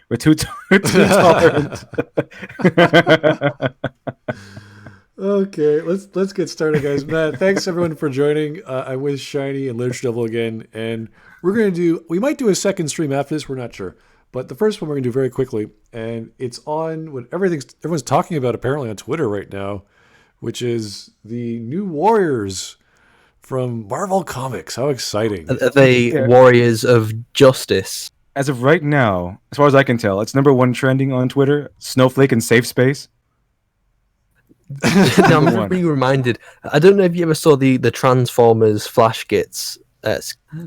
We're too tolerant. Okay, let's get started, guys. Matt, thanks everyone for joining. I'm with Shiney and LIteratureDevil again, and we might do a second stream after this. We're not sure, but the first one we're gonna do very quickly, and it's on what everyone's talking about apparently on Twitter right now, which is the new Warriors from Marvel Comics. How exciting! Are they Warriors of Justice? As of right now, as far as I can tell, it's #1 trending on Twitter. Snowflake and Safe Space. No, I'm being reminded. I don't know if you ever saw the Transformers Flash Gits,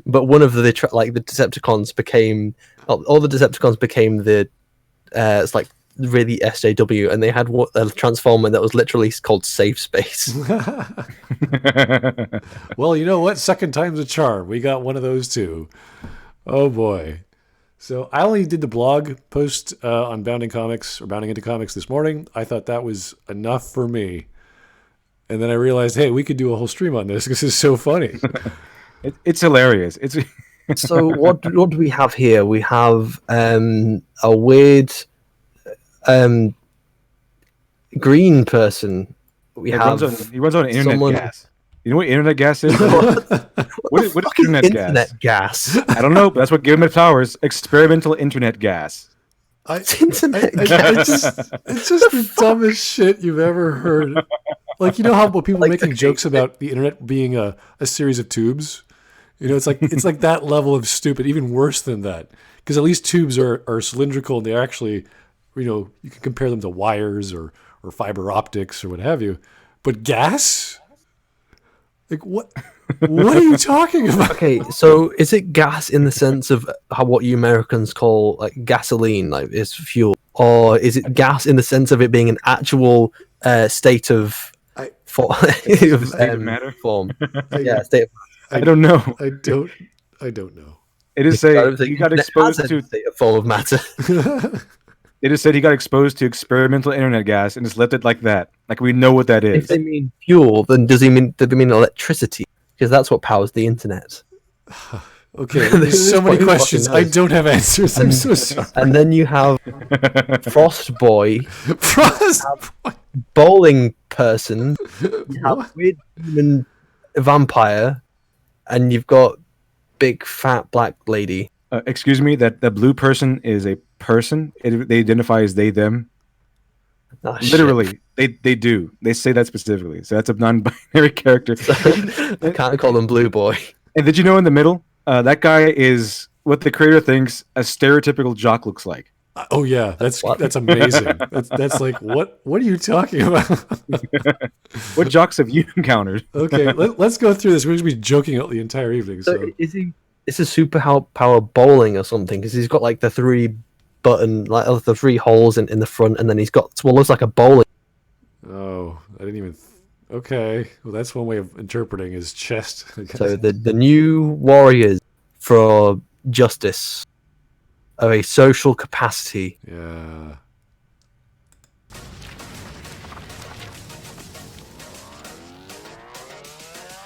but one of the Decepticons became all the Decepticons became the it's like really SJW, and they had a Transformer that was literally called Safe Space. Well, you know what? Second time's a charm. We got one of those too. Oh boy. So I only did the blog post on Bounding into Comics this morning. I thought that was enough for me. And then I realized, hey, we could do a whole stream on this. This is so funny. It's hilarious. So what do we have here? We have a weird green person. He runs on internet gas. You know what internet gas is? What is internet gas? I don't know, but that's what gave him its powers. Experimental internet gas. It's internet gas. It's just the dumbest shit you've ever heard. Like, you know how people are making jokes about the internet being a series of tubes? You know, it's like that level of stupid, even worse than that. Because at least tubes are cylindrical, and they're actually, you can compare them to wires or fiber optics or what have you. But gas? Like, what are you talking about? Okay, so is it gas in the sense of what you Americans call like gasoline, like it's fuel, or is it gas in the sense of it being an actual state of matter form? Yeah, state of. I don't know. I don't know. It is saying he got exposed to a form of matter. They just said he got exposed to experimental internet gas and just left it like that. Like, we know what that is. If they mean fuel, then do they mean electricity? Because that's what powers the internet. Okay, there's so many questions. I don't have answers. I'm so sorry. And then you have Frost Boy, bowling person, you have weird human vampire, and you've got big fat black lady. Excuse me, that the blue person is a person. They identify as they, them. Oh, literally, they do. They say that specifically. So that's a non-binary character. I can't call them Blue Boy. And did you know in the middle, that guy is what the creator thinks a stereotypical Jock looks like. Oh yeah, that's amazing. That's like, what are you talking about? What Jocks have you encountered? Okay, let's go through this. We're going to be joking out the entire evening. So is he? It's a superpower bowling or something, because he's got like the three holes in the front, and then he's got what looks like a bowling. Oh, I didn't even. Okay, well, that's one way of interpreting his chest. So the new Warriors for Justice of a social capacity. Yeah.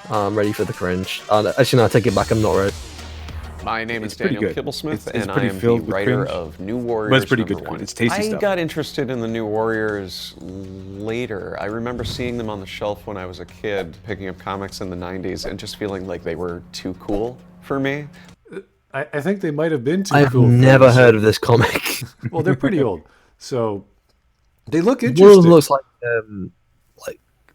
I'm ready for the cringe. Actually, no, I take it back. I'm not ready. My name is Daniel Kibblesmith, and I am the writer of New Warriors. But it's pretty good. #1. It's tasty stuff. I got interested in the New Warriors later. I remember seeing them on the shelf when I was a kid, picking up comics in the 90s, and just feeling like they were too cool for me. I think they might have been too I've cool. I've never heard of this comic. Well, they're pretty old, so they look interesting. One looks like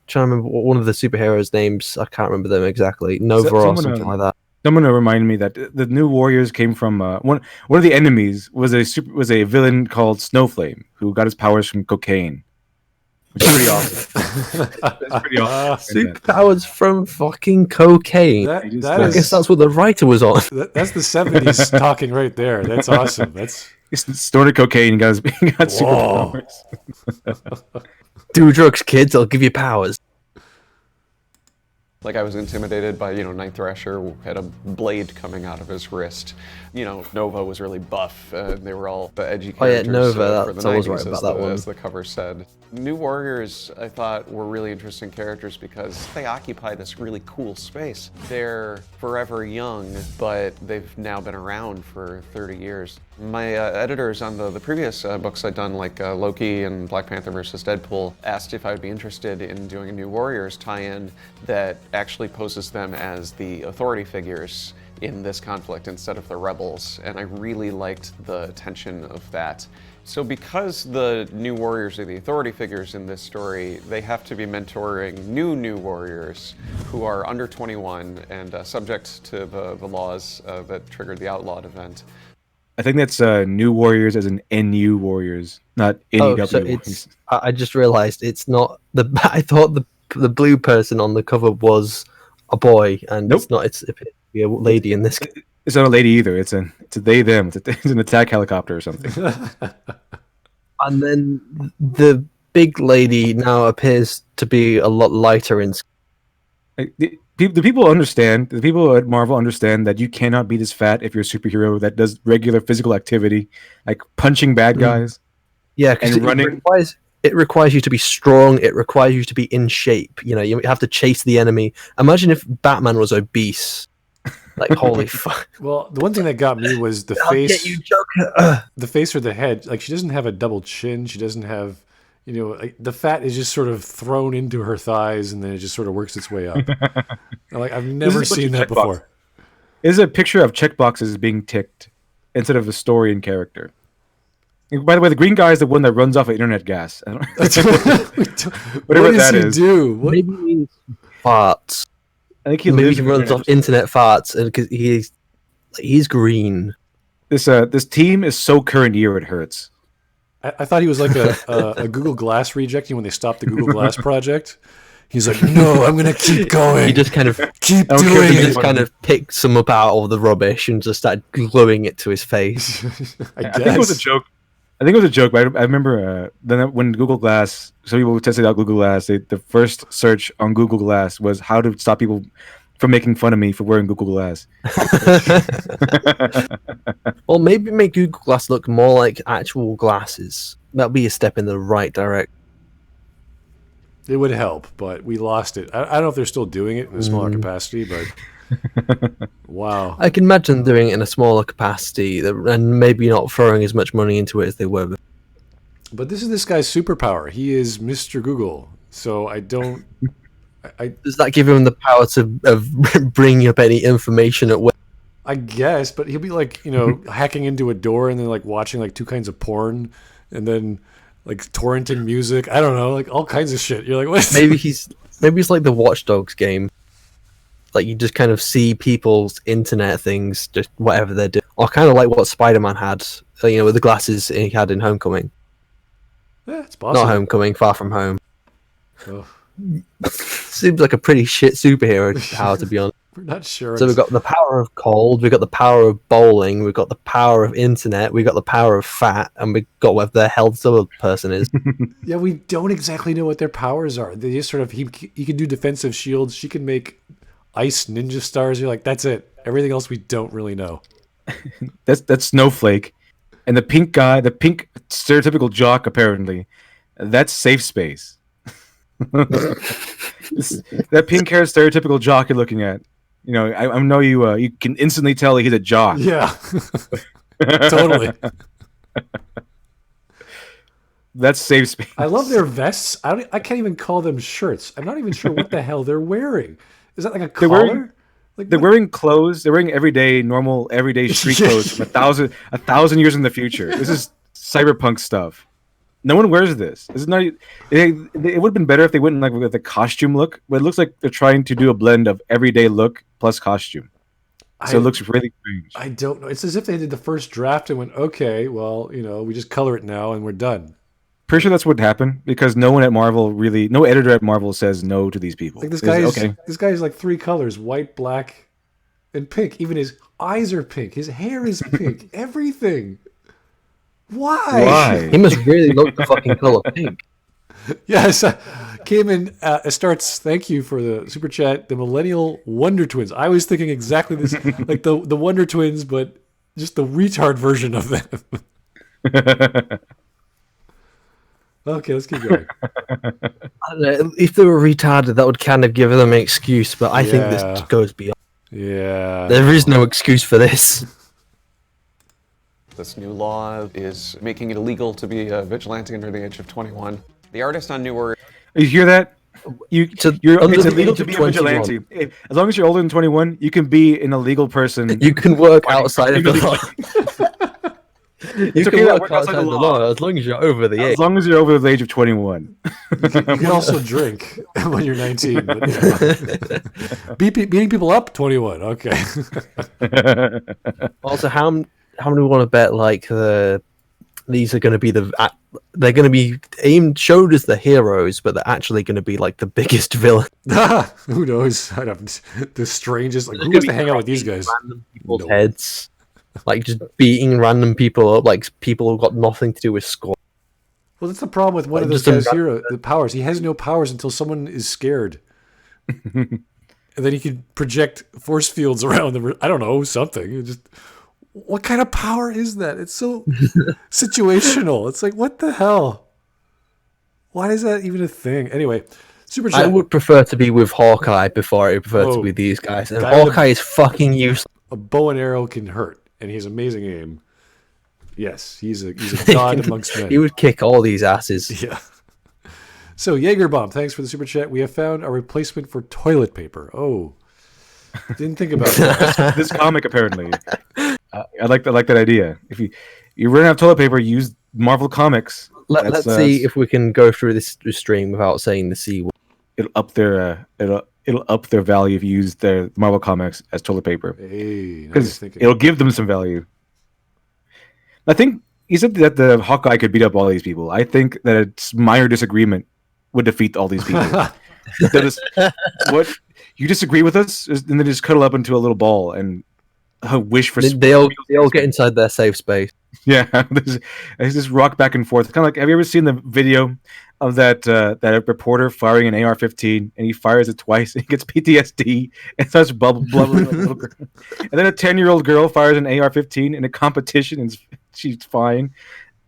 trying to remember one of the superheroes' names. I can't remember them exactly. Nova or something like that. Someone reminded me that the New Warriors came from one of the enemies was a villain called Snowflame who got his powers from cocaine, which is pretty awesome. That's pretty awesome. Superpowers from fucking cocaine. I guess that's what the writer was on. That's the 70s talking right there. That's awesome. He snorted cocaine and got superpowers. Do drugs, kids. I'll give you powers. Like, I was intimidated by, Night Thrasher who had a blade coming out of his wrist. Nova was really buff. They were all the edgy characters. Oh yeah, Nova. For the I was 90s, right about that one. As the cover said. New Warriors, I thought, were really interesting characters because they occupy this really cool space. They're forever young, but they've now been around for 30 years. My editors on the previous books I'd done, like Loki and Black Panther versus Deadpool, asked if I would be interested in doing a New Warriors tie-in that actually poses them as the authority figures in this conflict instead of the rebels, and I really liked the tension of that. So because the New Warriors are the authority figures in this story, they have to be mentoring New Warriors who are under 21 and subject to the laws that triggered the Outlawed event. I think that's New Warriors as in NU Warriors, not NEW. Oh, so it's. I just realised it's not the. I thought the blue person on the cover was a boy, and Nope. it's not. It's appears to be a lady in this. It's not a lady either. It's a they them. It's an attack helicopter or something. And then the big lady now appears to be a lot lighter in. Like, the people understand. The people at Marvel understand that you cannot be this fat if you're a superhero that does regular physical activity, like punching bad guys. Yeah, because it requires you to be strong. It requires you to be in shape. You know, you have to chase the enemy. Imagine if Batman was obese. Like, holy fuck. Well, the one thing that got me was the I'll face. get you, Joker. The face or the head. Like, she doesn't have a double chin. She doesn't have, you know, like, the fat is just sort of thrown into her thighs, and then it just sort of works its way up. Like, I've never seen that before. It's a picture of checkboxes being ticked instead of a story and character. And by the way, the green guy is the one that runs off of internet gas. I don't whatever what does that he is. do? What? Maybe he farts. I think he Maybe lives he in runs off internet farts, and because he's green. This team is so current year it hurts. I thought he was like a Google Glass reject. You know, when they stopped the Google Glass project, he's like, "No, I'm gonna keep going. He just kind of keep don't care doing if he it." just kind of picked some up out of the rubbish and just started gluing it to his face. I I think it was a guess. joke. I think it was a joke, but I remember then when Google Glass, some people tested out Google Glass. The first search on Google Glass was how to stop people from making fun of me for wearing Google Glass. Well, maybe make Google Glass look more like actual glasses. That'd be a step in the right direction. It would help, but we lost it. I don't know if they're still doing it in a smaller capacity, but wow. I can imagine doing it in a smaller capacity and maybe not throwing as much money into it as they were before. But this is this guy's superpower. He is Mr. Google. So I don't. Does that give him the power to of bring up any information at will? I guess, but he'll be like, you know, hacking into a door and then like watching like two kinds of porn and then like torrenting music. I don't know, like all kinds of shit. You're like, what? Maybe he's like the Watch Dogs game. Like you just kind of see people's internet things, just whatever they're doing, or kind of like what Spider-Man had, you know, with the glasses he had in Homecoming. Yeah, it's possible. Not Homecoming, Far From Home. Oh, Seems like a pretty shit superhero power, to be honest. we're not sure. So we've got the power of cold, we've got the power of bowling, we've got the power of internet, we've got the power of fat, and we've got whatever the hell this other person is. Yeah, we don't exactly know what their powers are. They just sort of he can do defensive shields. She can make ice ninja stars. You're like, that's it. Everything else we don't really know. That's Snowflake, and the pink guy, the pink stereotypical jock, apparently, that's Safe Space. That pink-haired stereotypical jock you're looking at, you know, I know you can instantly tell he's a jock. Yeah, totally. That's Safe Space. I love their vests. I can't even call them shirts. I'm not even sure what the hell they're wearing. Is that like a collar? They're wearing clothes. They're wearing everyday street clothes from a thousand years in the future. This is cyberpunk stuff. No one wears this. This is not. It would have been better if they went like with a costume look, but it looks like they're trying to do a blend of everyday look plus costume. So it looks really strange. I don't know. It's as if they did the first draft and went, okay, well, you know, we just color it now and we're done. Pretty sure that's what happened because no editor at Marvel says no to these people. Like this okay. This guy is like three colors: white, black, and pink. Even his eyes are pink. His hair is pink. Everything. Why? He must really look the fucking color pink. Yes, came in. Starts. Thank you for the super chat. The Millennial Wonder Twins. I was thinking exactly this, like the Wonder Twins, but just the retard version of them. Okay, let's keep going. I don't know, if they were retarded, that would kind of give them an excuse, but I think this goes beyond. Yeah. There is no excuse for this. This new law is making it illegal to be a vigilante under the age of 21. The artist on New Warriors. You hear that? It's under the illegal age to of be a 21. vigilante. As long as you're older than 21, you can be an illegal person. You can work outside of the law. You okay can to work work outside outside the the law. law as long as you're over the age. As long as you're over the age of 21. You can also drink when you're 19. But, beating people up, 21. Okay. Also, how many we want to bet like these are going to be they're going to be showed as the heroes, but they're actually going to be like the biggest villain. Who knows? I don't. The strangest. Like, who has to hang out with these guys? Random people's heads, like just beating random people up, like people who've got nothing to do with score. Well, that's the problem with one of those guys' the powers. He has no powers until someone is scared. And then he can project force fields around them. I don't know, something. What kind of power is that? It's so situational. It's like, what the hell? Why is that even a thing? Anyway, Super Chat. I would prefer to be with Hawkeye before I prefer to be with these guys. And Hawkeye is fucking useless. A bow and arrow can hurt, and he has amazing aim. Yes, he's a god amongst men. He would kick all these asses. Yeah. So, Jaegerbomb, thanks for the Super Chat. We have found a replacement for toilet paper. Oh, didn't think about that. This comic, apparently. I like that idea. If you run out of toilet paper, use Marvel Comics. Let's see if we can go through this stream without saying the C word. It'll up their value if you use their Marvel Comics as toilet paper. Hey, because it'll give them some value. I think you said that the Hawkeye could beat up all these people. I think that a minor disagreement would defeat all these people. What you disagree with us, and then just cuddle up into a little ball and wish for. They all get inside their safe space. Yeah, they just rock back and forth. Kind of like, have you ever seen the video of that reporter firing an AR-15 and he fires it twice and he gets PTSD and starts blubbering like a little girl. And then a 10-year-old girl fires an AR-15 in a competition and she's fine.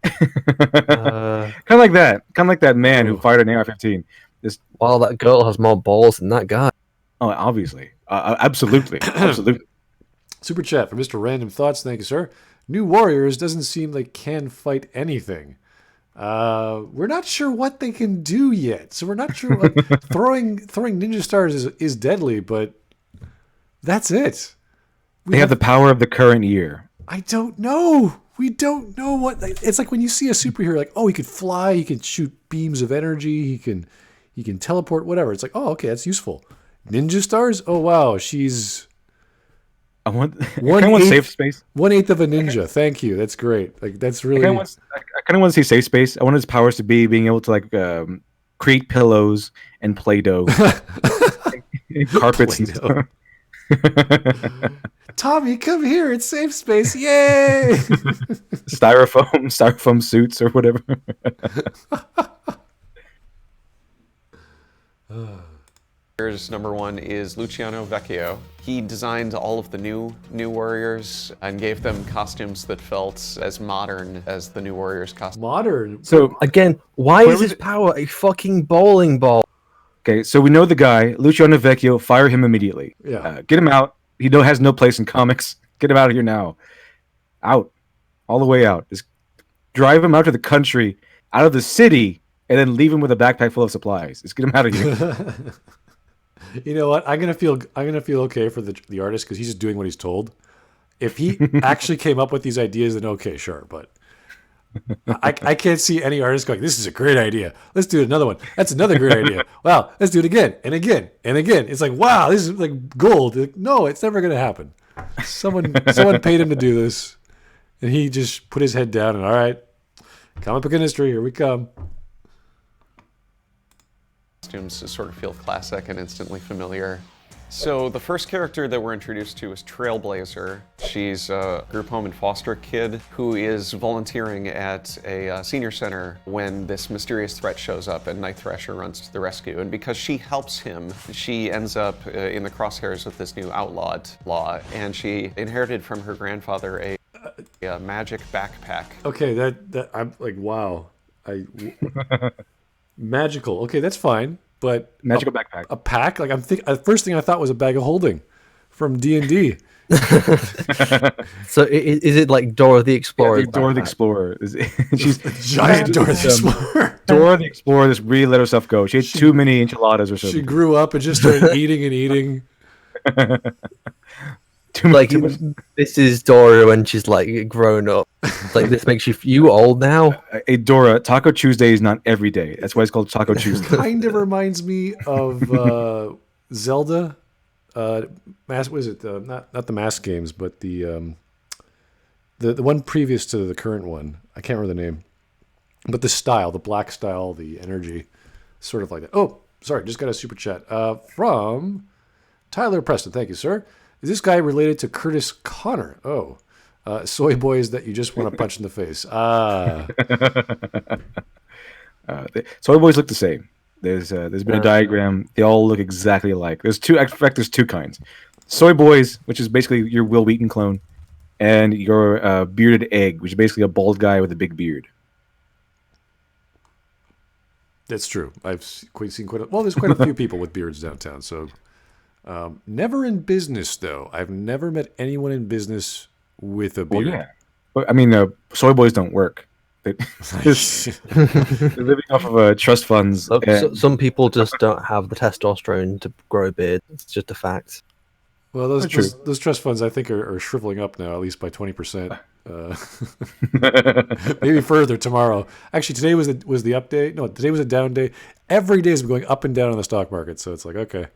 Kind of like that man who fired an AR-15. Wow, that girl has more balls than that guy. Oh, obviously, absolutely. Super chat for Mr. Random Thoughts. Thank you, sir. New Warriors doesn't seem like can fight anything. We're not sure what they can do yet, so we're not sure. Like, throwing ninja stars is deadly, but that's it. They have the power of the current year. I don't know. We don't know what. It's like when you see a superhero, like, oh, he could fly, he can shoot beams of energy, he can teleport, whatever. It's like, oh, okay, that's useful. Ninja stars? Oh wow, she's. I want safe space. 1/8 of a ninja. Thank you. That's great. Like, that's really. I kind of want to see safe space. I want his powers to be being able to create pillows and Play-Doh, and carpets Play-Doh. Tommy, come here. It's safe space. Yay! styrofoam suits or whatever. Number one is Luciano Vecchio. He designed all of the new Warriors and gave them costumes that felt as modern as the new Warriors costume. Modern? So again, why is his power a fucking bowling ball? Okay, so we know the guy, Luciano Vecchio. Fire him immediately. Yeah. Get him out. He has no place in comics. Get him out of here now. Out. All the way out. Just drive him out to the country, out of the city, and then leave him with a backpack full of supplies. Just get him out of here. You know what? I'm gonna feel okay for the artist because he's just doing what he's told. If he actually came up with these ideas, then okay, sure. But I can't see any artist going, "This is a great idea. Let's do another one. That's another great idea. Wow, let's do it again and again and again." It's like, wow, this is like gold. Like, no, it's never gonna happen. Someone paid him to do this, and he just put his head down and all right, comic book industry, here we come. Costumes to sort of feel classic and instantly familiar. So the first character that we're introduced to is Trailblazer. She's a group home and foster kid who is volunteering at a senior center when this mysterious threat shows up and Night Thrasher runs to the rescue. And because she helps him, she ends up in the crosshairs of this new outlawed law, and she inherited from her grandfather a magic backpack. Okay, that I'm like, wow. Magical. Okay, that's fine. But magical backpack. A pack? Like, the first thing I thought was a bag of holding from D&D. So is it like Dora the Explorer? Yeah, Dora the Explorer. She's Giant Dora the Explorer. Dora the Explorer just really let herself go. She ate too many enchiladas or She something. grew up and just started eating and eating. Like this is Dora when she's like grown up. Like this makes you old now. Hey Dora, Taco Tuesday is not every day. That's why it's called Taco Tuesday. Kind of reminds me of Zelda. Was it not the Mask games, but the one previous to the current one? I can't remember the name, but the style, the black style, the energy, sort of like that. Oh, sorry, just got a super chat from Tyler Preston. Thank you, sir. Is this guy related to Curtis Connor? Oh, soy boys that you just want to punch in the face. Soy boys look the same. There's been a diagram. They all look exactly alike. There's two. In fact, there's two kinds. Soy boys, which is basically your Will Wheaton clone, and your bearded egg, which is basically a bald guy with a big beard. That's true. I've seen there's quite a few people with beards downtown. So, never in business though. I've never met anyone in business with a beard. Well, yeah. But, I mean, soy boys don't work. They're living off of trust funds. Some people just don't have the testosterone to grow a beard. It's just a fact. Well, those trust funds, I think, are shriveling up now, at least by 20%. Maybe further tomorrow. Actually, today was the up day. No, today was a down day. Every day has been going up and down in the stock market. So it's like, okay,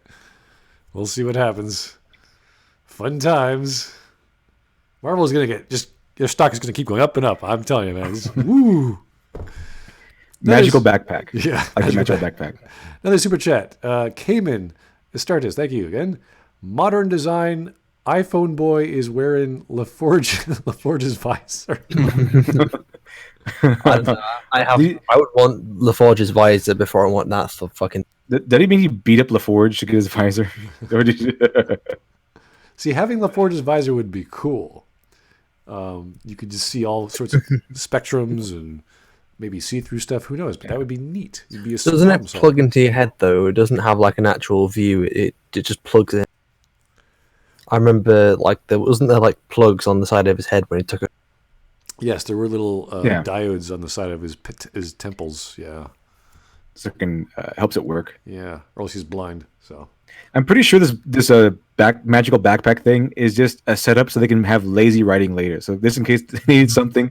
we'll see what happens. Fun times. Marvel is going to their stock is going to keep going up and up. I'm telling you, man. Woo. Magical backpack. Yeah. Like a magical backpack. Another super chat. Cayman Astartes, thank you again. Modern design. iPhone boy is wearing LaForge's visor. I would want LaForge's visor before I want that for fucking. Did he mean he beat up LaForge to get his visor? See, having LaForge's visor would be cool. You could just see all sorts of spectrums and maybe see-through stuff. Who knows? But that would be neat. It'd be Doesn't it plug into your head though? It doesn't have like an actual view. It just plugs in. I remember like there like plugs on the side of his head when he took it. Yes, there were little diodes on the side of his temples. Yeah, so it can helps it work. Yeah, or else he's blind. So I'm pretty sure this magical backpack thing is just a setup so they can have lazy writing later. So this in case they need something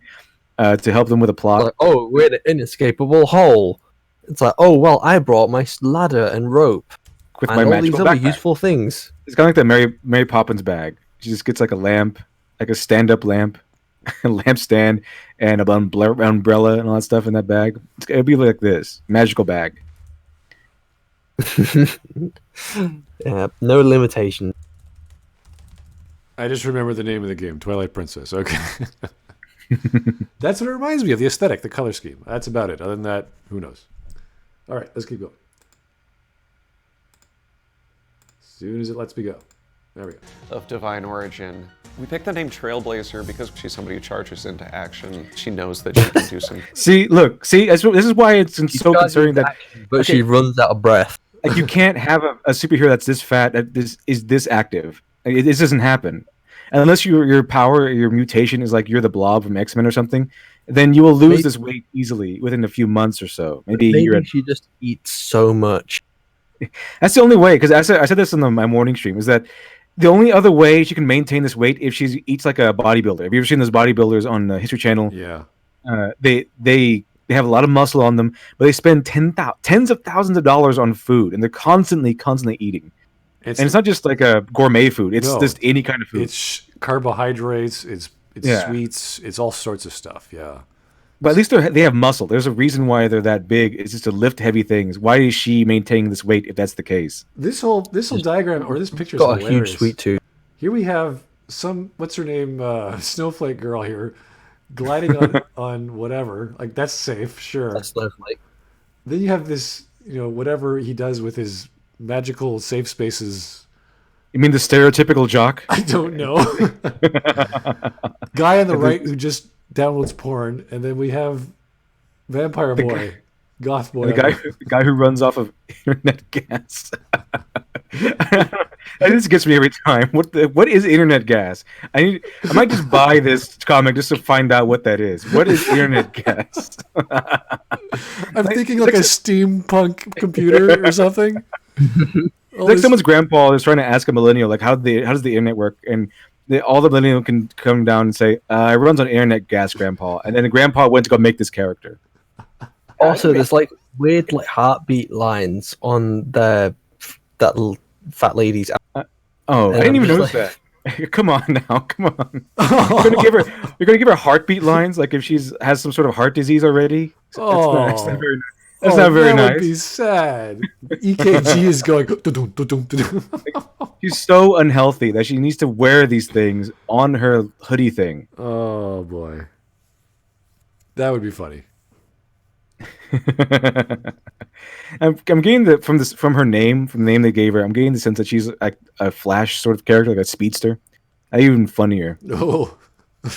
to help them with a plot. Like, oh, we're in an inescapable hole. It's like, oh well, I brought my ladder and rope With and my all magical these other backpack. Useful things. It's kind of like the Mary Poppins bag. She just gets like a lamp, like a stand-up lamp, a lampstand, and an umbrella and all that stuff in that bag. It'll be like this magical bag. Yeah, no limitation. I just remember the name of the game, Twilight Princess. Okay. That's what it reminds me of, the aesthetic, the color scheme. That's about it. Other than that, who knows? All right, let's keep going. As soon as it lets me go. There we go. Of divine origin. We picked the name Trailblazer because she's somebody who charges into action. She knows that she can do some. See, this is why it's so concerning that. But she runs out of breath. Like you can't have a superhero that's this fat that is this active. Like, this doesn't happen, and unless your power or your mutation is like you're the Blob from X-Men or something, then you will lose this weight easily within a few months or so. Maybe a year. She just eats so much. That's the only way, because I said this on my morning stream, is that the only other way she can maintain this weight if she eats like a bodybuilder. Have you ever seen those bodybuilders on the History Channel? Yeah. They have a lot of muscle on them, but they spend tens of thousands of dollars on food, and they're constantly eating. And it's not just like a gourmet food; it's just any kind of food. It's carbohydrates. It's sweets. It's all sorts of stuff. Yeah. But at least they have muscle. There's a reason why they're that big. It's just to lift heavy things. Why is she maintaining this weight if that's the case? This whole diagram or this picture is got hilarious. a huge sweet tooth. Here we have what's her name, Snowflake girl here, gliding on whatever. Like that's safe, sure. That's Snowflake. Then you have this, whatever he does with his magical safe spaces. You mean the stereotypical jock? I don't know. Guy on the right who just downloads porn, and then we have Vampire Boy, Goth Boy. The guy who runs off of internet gas. This gets me every time. What is internet gas? I might just buy this comic just to find out what that is. What is internet gas? I'm thinking like a steampunk computer or something. Like someone's grandpa is trying to ask a millennial, like, how does the internet work? And all the millennial can come down and say, it runs on internet gas, grandpa. And then the grandpa went to go make this character. Also, there's like weird like heartbeat lines on that little fat lady's. I didn't even notice that. Come on now, come on. You're gonna give her heartbeat lines, like if she's has some sort of heart disease already. That's not very nice. That's not very that nice. Would be sad. EKG is going. Dun-dun, dun-dun, dun-dun. She's so unhealthy that she needs to wear these things on her hoodie thing. Oh boy, that would be funny. I'm getting from her name, from the name they gave her. I'm getting the sense that she's like a Flash sort of character, like a speedster. Even funnier. Oh, a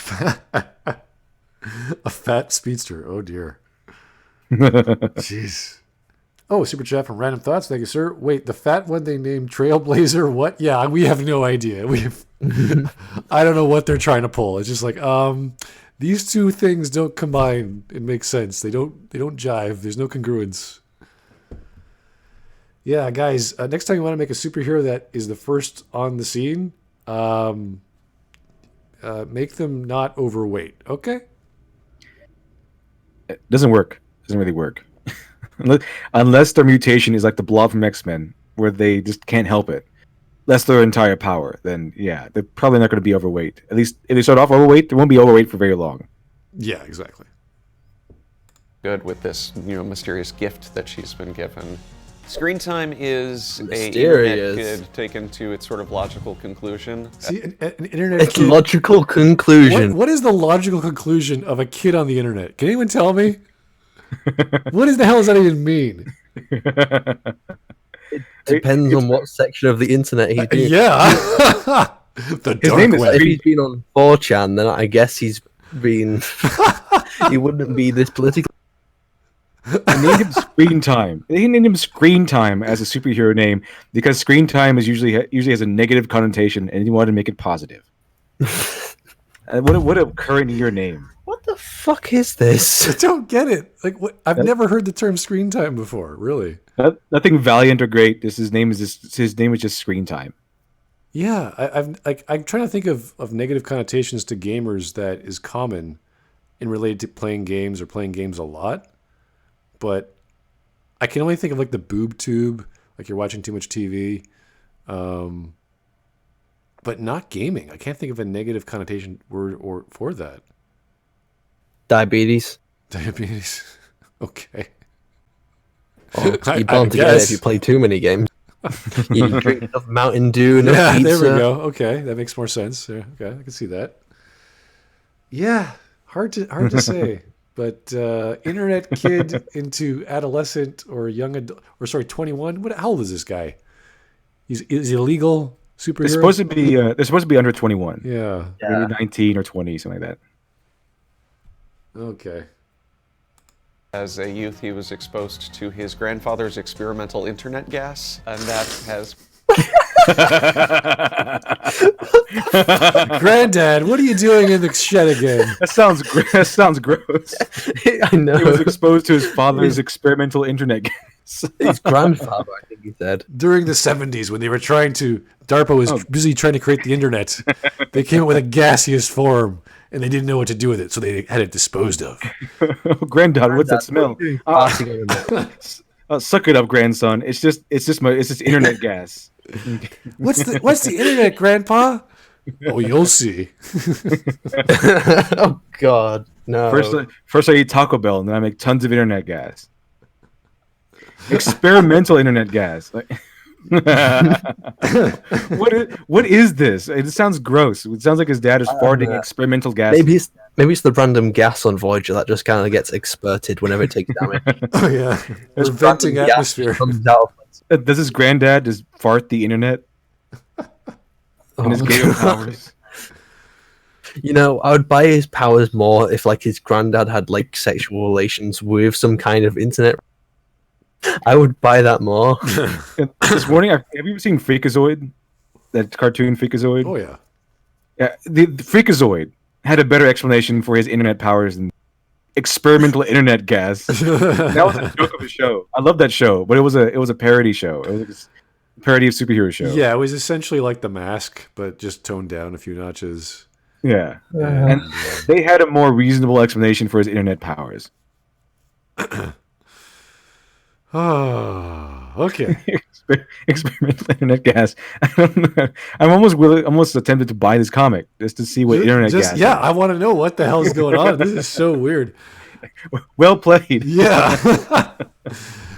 fat speedster. Oh dear. Jeez. Oh, super chat from Random Thoughts. Thank you, sir. Wait, the fat one they named Trailblazer. What? Yeah, we have no idea. I don't know what they're trying to pull. It's just like these two things don't combine and make sense. They don't jive. There's no congruence. Yeah, guys. Next time you want to make a superhero that is the first on the scene, make them not overweight. Okay. It doesn't work. It doesn't really work. Unless their mutation is like the Blob from X-Men, where they just can't help it. That's their entire power. Then yeah, they're probably not going to be overweight. At least if they start off overweight, they won't be overweight for very long. Yeah, exactly. Good with this, mysterious gift that she's been given. Screen time is Mysterious. a internet kid taken to its sort of logical conclusion. See, an internet It's kid. logical conclusion. What is the logical conclusion of a kid on the internet? Can anyone tell me? What the hell does that even mean? Depends on what section of the internet he's been. Yeah. The His dark name is web. If he's been on 4chan, then I guess he's been. He wouldn't be this political. They named him Screen Time. They named him Screen Time as a superhero name because Screen Time is usually has a negative connotation, and he wanted to make it positive. What a current year name. What the fuck is this? I don't get it. Like, what? I've never heard the term screen time before. Really? Nothing valiant or great. His name is just Screen Time. Yeah, I'm trying to think of negative connotations to gamers that is common in related to playing games or playing games a lot. But I can only think of like the boob tube, like you're watching too much TV, but not gaming. I can't think of a negative connotation word or for that. Diabetes. Diabetes. Okay. Oh, you're bound to get it if you play too many games. You drink enough Mountain Dew, enough Yeah, pizza. there we go. Okay, that makes more sense. Yeah, okay, I can see that. Yeah, hard to say. But internet kid into adolescent or young adult, 21. How old is this guy? Is he a legal superhero? They're supposed to be under 21. Yeah. Maybe 19 or 20, something like that. Okay. As a youth, he was exposed to his grandfather's experimental internet gas, and that has... Granddad, what are you doing in the shed again? That sounds gross. I know. He was exposed to his father's experimental internet gas. His grandfather, I think he said. During the 70s, when they were DARPA was busy trying to create the internet, they came up with a gaseous form, and they didn't know what to do with it, so they had it disposed of. Granddad, what's that smell? Suck it up, grandson. It's just internet gas. What's the internet, Grandpa? Oh, you'll see. Oh God, no. First I eat Taco Bell, and then I make tons of internet gas. Experimental internet gas. What is this? It sounds gross. It sounds like his dad is farting experimental gas. Maybe it's the random gas on Voyager that just kind of gets experted whenever it takes damage. Oh yeah, There's venting random gas atmosphere. that comes out of- Does his granddad just fart the internet? In his gale powers. I would buy his powers more if like his granddad had like sexual relations with some kind of internet. I would buy that more. This morning, have you ever seen Freakazoid? that cartoon Freakazoid. Oh yeah. Yeah, the Freakazoid had a better explanation for his internet powers than experimental internet gas. That was a joke of a show. I love that show, but it was a parody show. It was a parody of superhero show. Yeah, it was essentially like The Mask, but just toned down a few notches. Yeah. And they had a more reasonable explanation for his internet powers. Oh, okay. Experimental internet gas. I'm almost tempted to buy this comic just to see what internet gas is. Yeah, I want to know what the hell is going on. This is so weird. Well played. Yeah.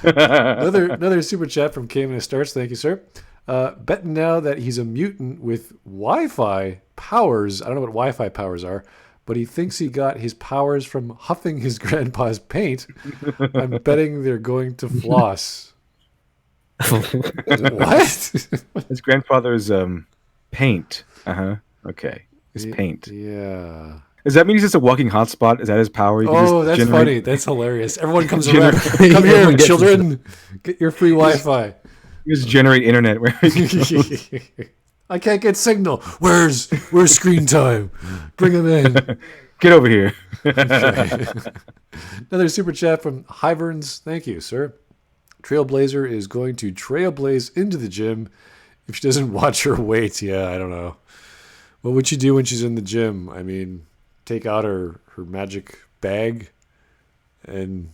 another super chat from Cayman Starts. Thank you, sir. Betting now that he's a mutant with Wi-Fi powers. I don't know what Wi-Fi powers are, but he thinks he got his powers from huffing his grandpa's paint. I'm betting they're going to floss. What? His grandfather's paint. Okay. His paint. Yeah. Does that mean he's just a walking hotspot? Is that his power? That's funny. That's hilarious. Everyone comes around. Come here, children. Get your free Wi-Fi. You just generate internet where I can't get signal. Where's screen time? Bring him in. Get over here. Another super chat from Hiverns. Thank you, sir. Trailblazer is going to trailblaze into the gym if she doesn't watch her weight. Yeah, I don't know. What would she do when she's in the gym? I mean, take out her magic bag and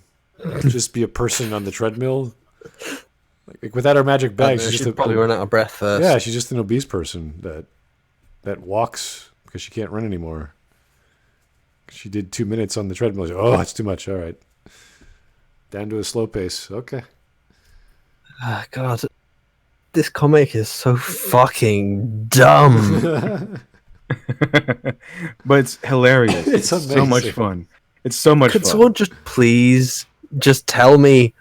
just be a person on the treadmill? Like without her magic bag, she'd probably run out of breath first. Yeah, she's just an obese person that walks because she can't run anymore. She did 2 minutes on the treadmill. Oh, it's too much. All right. Down to a slow pace. Okay. Oh, God. This comic is so fucking dumb. But it's hilarious. It's so much fun. It's so much fun. Could someone just please just tell me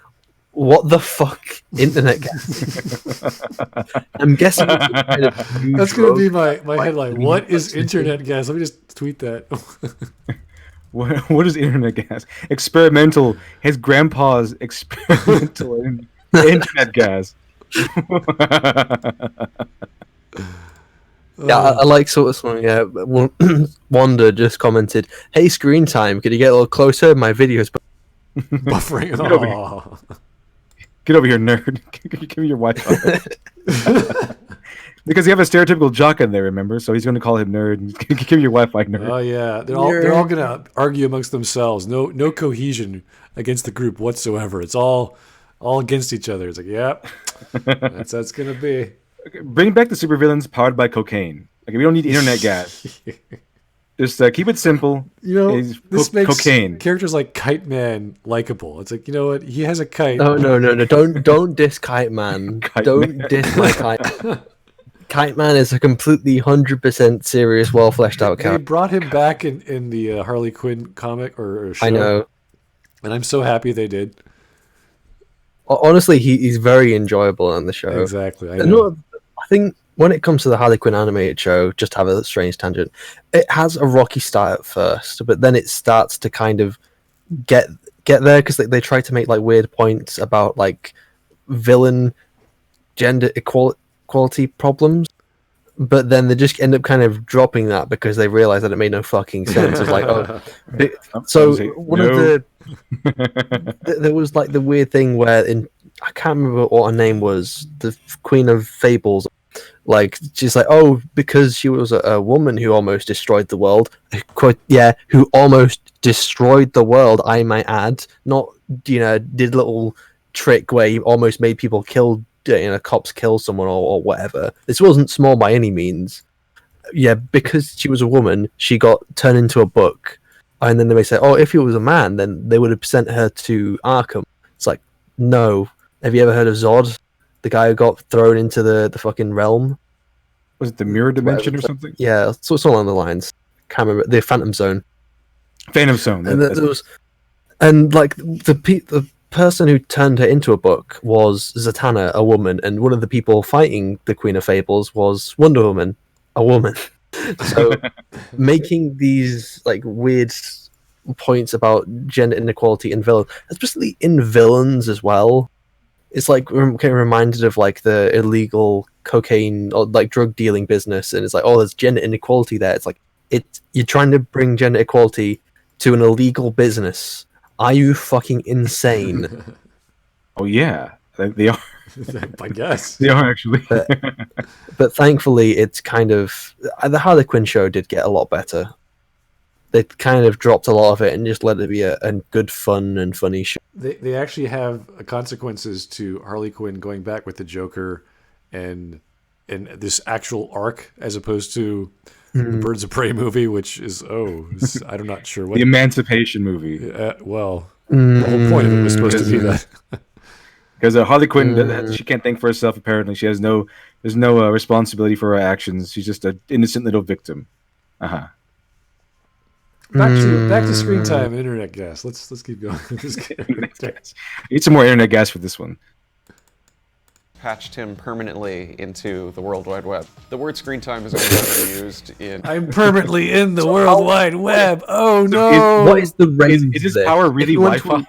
what the fuck internet gas? I'm guessing it's kind of that's going to be my headline. What is internet gas? Let me just tweet that. What is internet gas? Experimental. His grandpa's experimental internet gas. Yeah, I like sort of something. Yeah, Wanda just commented, "Hey, screen time. Could you get a little closer? My video's buffering." Get over here, nerd. Give me your Wi-Fi. Because you have a stereotypical jock in there, remember? So he's going to call him nerd. Give me your Wi-Fi, nerd. Oh yeah, they're all going to argue amongst themselves. No cohesion against the group whatsoever. It's all against each other. It's like, yep, that's how it's going to be. Okay, bring back the supervillains powered by cocaine. Like we don't need internet gas. Just keep it simple. You know, this makes cocaine. Characters like Kite Man likable. It's like, you know what? He has a kite. Oh no! Don't diss Kite Man. Don't diss my kite. Kite Man is a completely 100% serious, well fleshed out character. They brought him back in the Harley Quinn comic or show. I know, and I'm so happy they did. Honestly, he's very enjoyable on the show. Exactly. I think when it comes to the Harley Quinn animated show, just to have a strange tangent, it has a rocky start at first, but then it starts to kind of get there because they try to make like weird points about like villain gender equality problems, but then they just end up kind of dropping that because they realize that it made no fucking sense. It's like, there was like the weird thing where I can't remember what her name was, the Queen of Fables. Like she's like, oh, because she was a woman who almost destroyed the world. Who almost destroyed the world. I might add, not did a little trick where he almost made people kill. Cops kill someone or whatever. This wasn't small by any means. Yeah, because she was a woman, she got turned into a book, and then they may say, oh, if he was a man, then they would have sent her to Arkham. It's like, no. Have you ever heard of Zod? The guy who got thrown into the fucking realm? Was it the mirror dimension or something? Yeah, so it's all along the lines. Can't remember. The Phantom Zone. Phantom Zone. And the person who turned her into a book was Zatanna, a woman, and one of the people fighting the Queen of Fables was Wonder Woman, a woman. So making these like weird points about gender inequality in villains, especially in villains as well. It's like getting reminded of like the illegal cocaine or like drug dealing business, and it's like, oh, there's gender inequality there. It's like you're trying to bring gender equality to an illegal business. Are you fucking insane? Oh yeah, they are. I guess They are actually. But thankfully, it's kind of the Harley Quinn show did get a lot better. They kind of dropped a lot of it and just let it be a good, fun and funny show. they actually have consequences to Harley Quinn going back with the Joker, and this actual arc as opposed to the Birds of Prey movie, which is I'm not sure what The Emancipation movie. the whole point of it was supposed to be that. Because Harley Quinn, she can't think for herself. Apparently, there's no responsibility for her actions. She's just an innocent little victim. Back to screen time and internet gas. Let's keep going. Need some more internet gas for this one. Patched him permanently into the World Wide Web. The word screen time is only ever used in. I'm permanently in the World Wide Web. Oh no! What is the range? Is his power really Wi-Fi?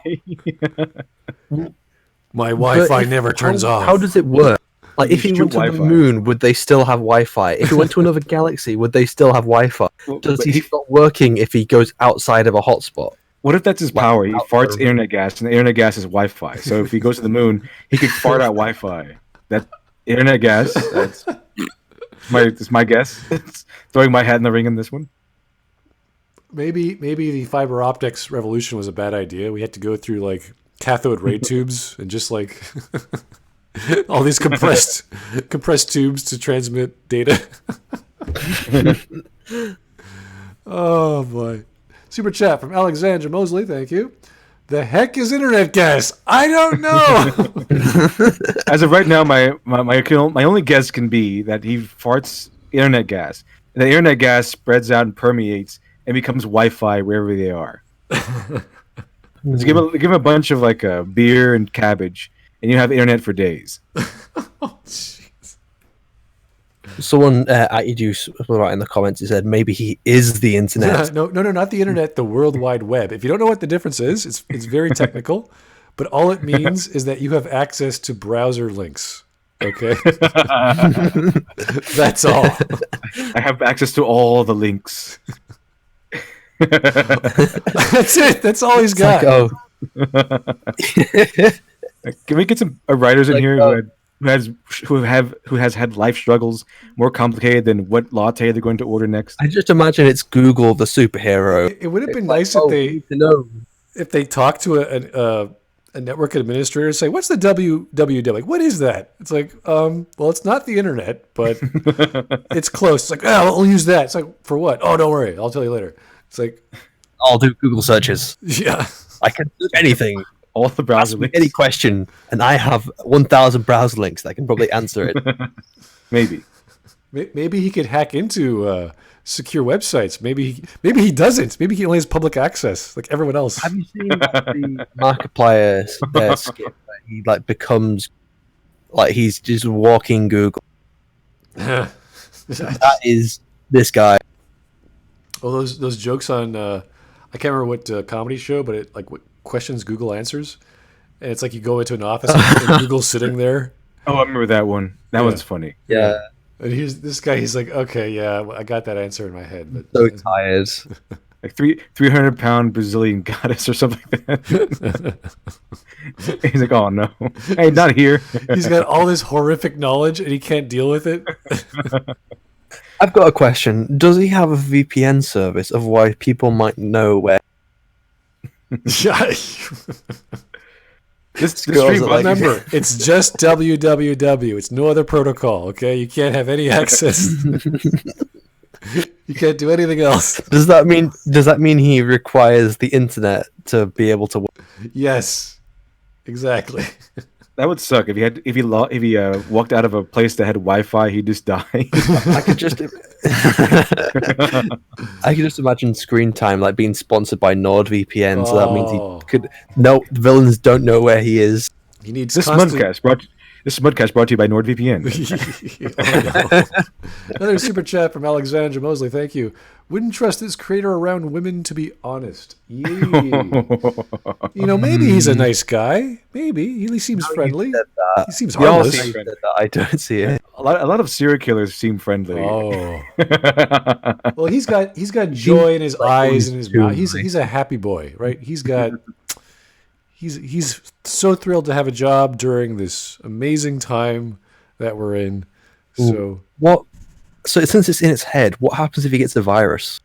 My Wi-Fi never turns off. How does it work? Like, if he went to Wi-Fi. the moon, would they still have Wi-Fi? If he went to another galaxy, would they still have Wi-Fi? Does he stop working if he goes outside of a hotspot? What if that's his power? He farts internet gas, and the internet gas is Wi-Fi. So if he goes to the moon, he could fart out Wi-Fi. That internet gas. That's my guess. Throwing my hat in the ring in this one. Maybe the fiber optics revolution was a bad idea. We had to go through like cathode ray tubes and just like all these compressed tubes to transmit data. Oh boy. Super chat from Alexandra Mosley, thank you. The heck is internet gas? I don't know. As of right now, my only guess can be that he farts internet gas. And the internet gas spreads out and permeates and becomes Wi-Fi wherever they are. Just give him a bunch of like beer and cabbage, and you have internet for days. Oh, jeez. Someone at Juice right in the comments, he said maybe he is the internet. No, not the internet, the World Wide Web. If you don't know what the difference is, it's very technical, but all it means is that you have access to browser links. Okay? That's all. I have access to all the links. That's it. That's all he's got. Can we get some writers in here who has had life struggles more complicated than what latte they're going to order next? I just imagine it's Google the superhero. It would have been nice if they talked to a network administrator and say, "What's the WWW? Like, what is that?" It's like, well, it's not the internet, but it's close. It's like, oh, I'll use that. It's like, for what? Oh, don't worry, I'll tell you later. It's like, I'll do Google searches. yeah, I can do anything. All the browser links. Any question, and I have 1,000 browser links that can probably answer it. Maybe he could hack into secure websites. Maybe he doesn't. Maybe he only has public access like everyone else. Have you seen the Markiplier skit where he like becomes like he's just walking Google? That is this guy. Oh, those jokes on I can't remember what comedy show, but it like what questions Google answers, and it's like you go into an office and Google's sitting there. Oh, I remember that one. That one's funny. Yeah. And here's this guy. He's like, okay, yeah, I got that answer in my head. But So tired. Like 300-pound Brazilian goddess or something like that. He's like, oh no, hey, not here. He's got all this horrific knowledge and he can't deal with it. I've got a question. Does he have a VPN service of why people might know where? Yeah. This stream, remember, it's just www. It's no other protocol. Okay, you can't have any access. You can't do anything else. Does that mean he requires the internet to be able to work? Yes, exactly. That would suck if he walked out of a place that had Wi-Fi, he'd just die. I could just imagine Screen Time like being sponsored by NordVPN, so that means he could. No, the villains don't know where he is. He needs This Smudcast brought to you by NordVPN. Another super chat from Alexandra Mosley. Thank you. Wouldn't trust this creator around women, to be honest. Maybe he's a nice guy. Maybe he seems friendly. He seems harmless. I don't see it. lot of serial killers seem friendly. Oh, well, he's got joy in his eyes and his mouth. He's a happy boy, right? He's so thrilled to have a job during this amazing time that we're in. So what? So since it's in its head, what happens if he gets the virus?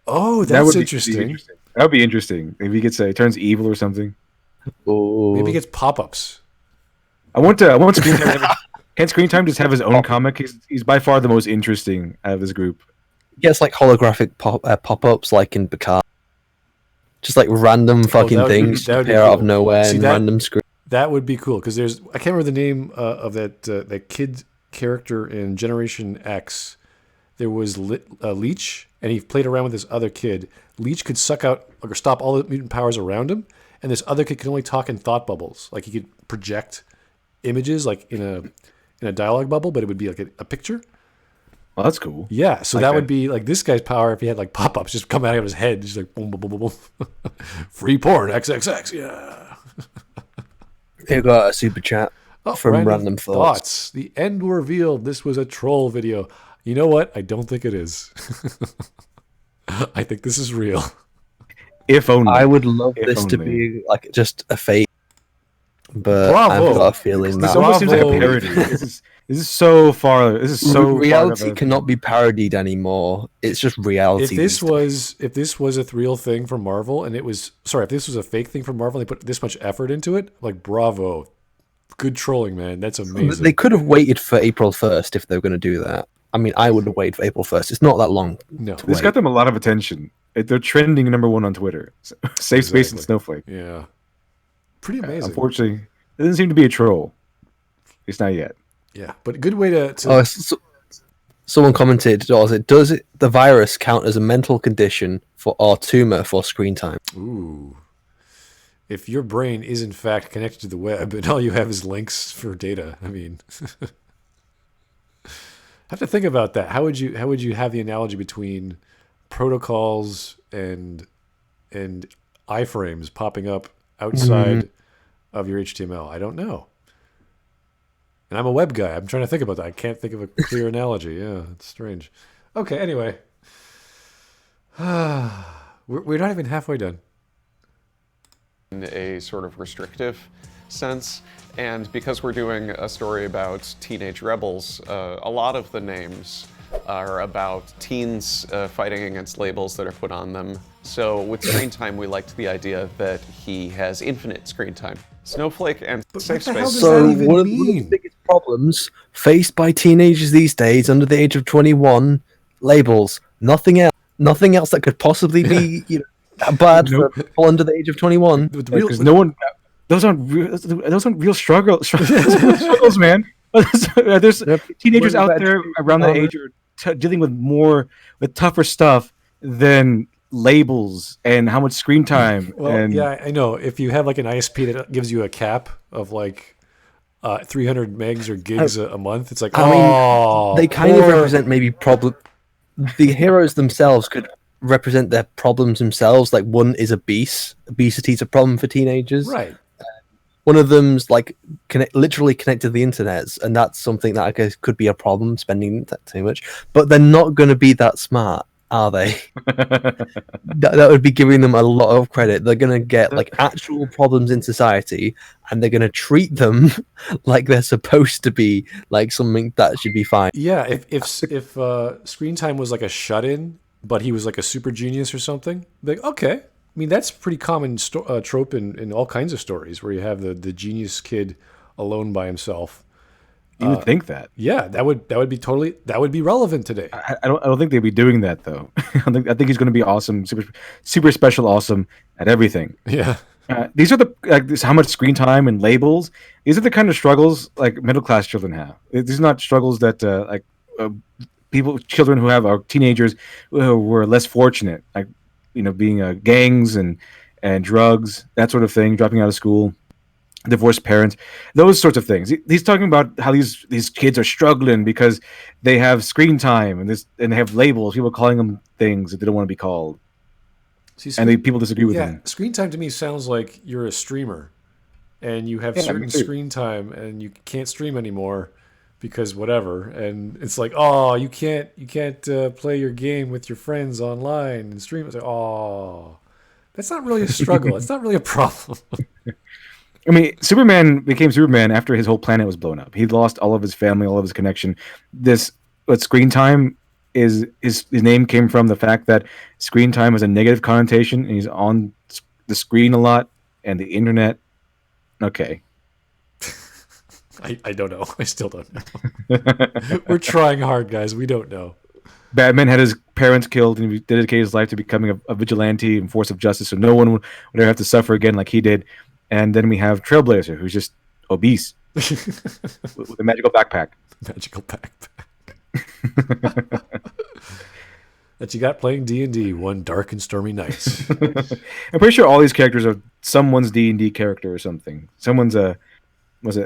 Oh, That that's would be interesting. That would be interesting if he gets turns evil or something. Oh, Maybe he gets pop-ups. I want Screen Time. Can Screen Time just have his own comic? He's by far the most interesting out of his group. he gets like holographic pop-ups, like in Picard. Just like random fucking things that would be appear out of cool. nowhere See, and that- random screen. That would be cool because I can't remember the name of that kid character in Generation X. There was Leech, and he played around with this other kid. Leech could suck out or stop all the mutant powers around him, and this other kid could only talk in thought bubbles. Like he could project images like in a dialogue bubble, but it would be like a picture. Well, that's cool. Yeah, so Like that that. would be like this guy's power if he had like pop-ups just come out of his head, just like boom, boom, boom, boom, boom. Free porn, XXX, yeah. He got a super chat from random thoughts. The end revealed this was a troll video. You know what? I don't think it is. I think this is real. If only. I would love If this to only. be like just a fake, but Bravo. I've got a feeling This that almost seems like a Bravo. parody. This is so far. This is so reality far cannot be parodied anymore. It's just reality. If this was a real thing from Marvel and if this was a fake thing from Marvel and they put this much effort into it, like bravo. Good trolling, man. That's amazing. They could have waited for April 1st if they were going to do that. I mean, I would have waited for April 1st. It's not that long. No. This got them a lot of attention. They're trending #1 on Twitter. Safe Space and Exactly. Snowflake. Yeah. Pretty amazing. Unfortunately, it doesn't seem to be a troll. It's not yet. Yeah, but a good way to Oh, someone commented, does the virus count as a mental condition or tumor for screen time? ooh. If your brain is in fact connected to the web and all you have is links for data, I mean, have to think about that. How would you have the analogy between protocols and iframes popping up outside of your HTML? I don't know. And I'm a web guy. I'm trying to think about that. I can't think of a clear analogy. Yeah, it's strange. Okay, anyway. We're not even halfway done. In a sort of restrictive sense, and because we're doing a story about teenage rebels, a lot of the names are about teens fighting against labels that are put on them. So with screen time, we liked the idea that he has infinite screen time. Snowflake and Safe what the hell Space. does So that even one of the mean? biggest problems faced by teenagers these days under the age of 21, labels. Nothing else. Nothing else that could possibly be bad for people under the age of 21. Because no one. Those aren't real struggles, man. There's teenagers out there around that age are dealing with tougher stuff than labels and how much screen time. Well, and yeah, I know. If you have like an ISP that gives you a cap of like 300 megs or gigs a month, it's like, I mean, they kind of represent maybe problem. The heroes themselves could represent their problems themselves. Like one is obesity is a problem for teenagers. right. One of them's like literally connected to the internet, and that's something that I guess could be a problem, spending that too much. But they're not going to be that smart, are they? that would be giving them a lot of credit. They're going to get like actual problems in society, and they're going to treat them like they're supposed to be, like something that should be fine. Yeah, if screen time was like a shut-in, but he was like a super genius or something, like, okay. I mean, that's pretty common trope in all kinds of stories where you have the genius kid alone by himself. you would think that. Yeah, that would be relevant today. I don't think they'd be doing that though. I think he's going to be awesome, super special, awesome at everything. Yeah. These are how much screen time and labels. These are the kind of struggles like middle class children have. These are not struggles that children who are teenagers who were less fortunate, like being gangs and drugs, that sort of thing, dropping out of school, divorced parents, those sorts of things. He's talking about how these kids are struggling because they have screen time and they have labels, people calling them things that they don't want to be called. See, People disagree with him. Screen time to me sounds like you're a streamer and you have certain screen time and you can't stream anymore because whatever. And it's like, oh, you can't play your game with your friends online and stream. It's like, oh, that's not really a struggle. It's not really a problem. I mean, Superman became Superman after his whole planet was blown up. He lost all of his family, all of his connection. What screen time is, his name came from the fact that screen time has a negative connotation, and he's on the screen a lot and the internet. Okay. I don't know. I still don't know. We're trying hard, guys. We don't know. Batman had his parents killed, and he dedicated his life to becoming a vigilante and force of justice, so no one would ever have to suffer again like he did. And then we have Trailblazer, who's just obese with a magical backpack. Magical backpack. That you got playing D&D one dark and stormy night. I'm pretty sure all these characters are someone's D&D character or something. Someone's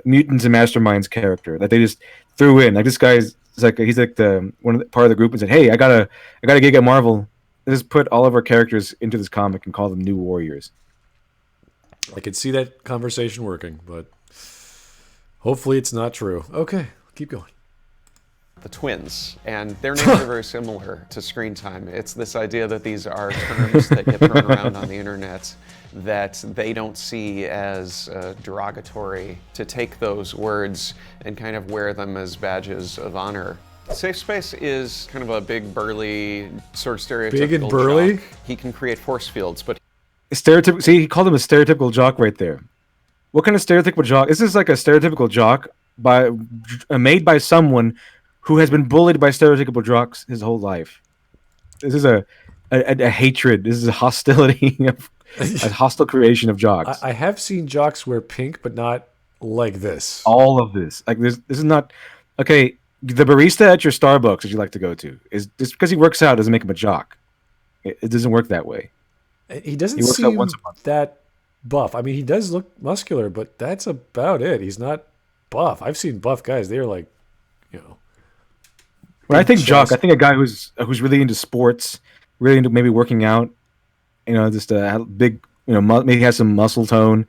Mutants and Masterminds character that they just threw in. Like, this guy's he's like the part of the group and said, "Hey, I got a gig at Marvel. Let's just put all of our characters into this comic and call them New Warriors." I could see that conversation working, but hopefully it's not true. Okay, keep going. The twins, and their names are very similar to screen time. It's this idea that these are terms that get thrown around on the internet that they don't see as derogatory, to take those words and kind of wear them as badges of honor. Safe Space is kind of a big, burly, sort of stereotypical Big and burly? Jock. He can create force fields, but See, he called him a stereotypical jock right there. What kind of stereotypical jock? This is like a stereotypical jock made by someone who has been bullied by stereotypical jocks his whole life. This is a hatred. This is a hostility, a hostile creation of jocks. I have seen jocks wear pink, but not like this. All of this, like this is not okay. The barista at your Starbucks that you like to go to is just because he works out doesn't make him a jock. It doesn't work that way. He doesn't He works out seem once a month. that buff. I mean, he does look muscular, but that's about it. He's not buff. I've seen buff guys. They're like, When I think chest. jock, I think a guy who's really into sports, really into maybe working out. Just a big, maybe has some muscle tone,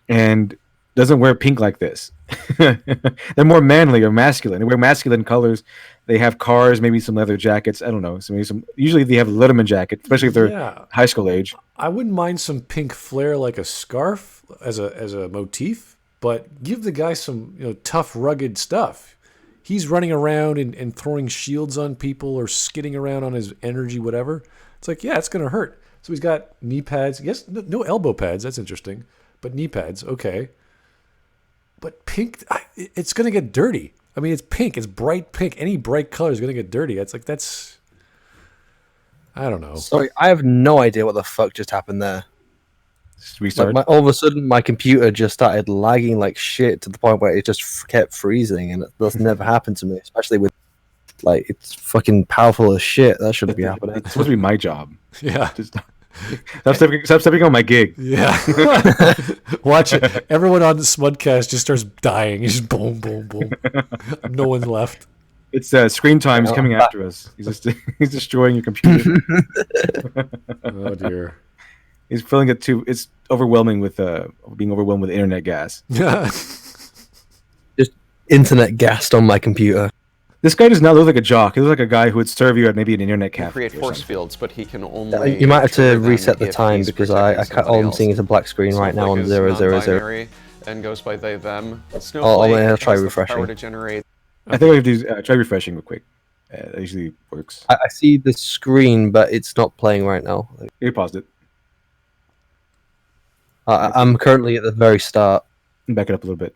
and doesn't wear pink like this. They're more manly or masculine. They wear masculine colors. They have cars, maybe some leather jackets. I don't know. So maybe usually they have a Letterman jacket, especially if they're high school age. I wouldn't mind some pink flair like a scarf as a motif, but give the guy some tough, rugged stuff. He's running around and throwing shields on people or skidding around on his energy, whatever. It's like, yeah, it's going to hurt. So he's got knee pads. Yes, no elbow pads. That's interesting. But knee pads, okay. But pink, it's going to get dirty. I mean, it's pink. It's bright pink. Any bright color is going to get dirty. It's like, I don't know. Sorry, I have no idea what the fuck just happened there. Restart. All of a sudden, my computer just started lagging like shit to the point where it just kept freezing, and that's never happened to me, especially with it's fucking powerful as shit. That shouldn't be happening. It's supposed to be my job. Yeah. Stop stepping on my gig. Yeah. Watch it. Everyone on the Smudcast just starts dying. It's just boom, boom, boom. No one left. It's screen time is coming after us. He's destroying your computer. Oh dear. He's filling it too. It's overwhelming with being overwhelmed with internet gas. Yeah. Just internet gassed on my computer. This guy does not look like a jock. He looks like a guy who would serve you at maybe an internet cafe. create force fields, but he can only. You might have to trigger them reset the if time he's because protecting all I'm somebody seeing is else. a black screen right now on Snowflake 000. is non-binary and goes by they them. I'll Snowflake try has the refreshing. power to generate. I think I have to try refreshing real quick. That usually works. I see the screen, but it's not playing right now. You paused it. I'm currently at the very start. Back it up a little bit.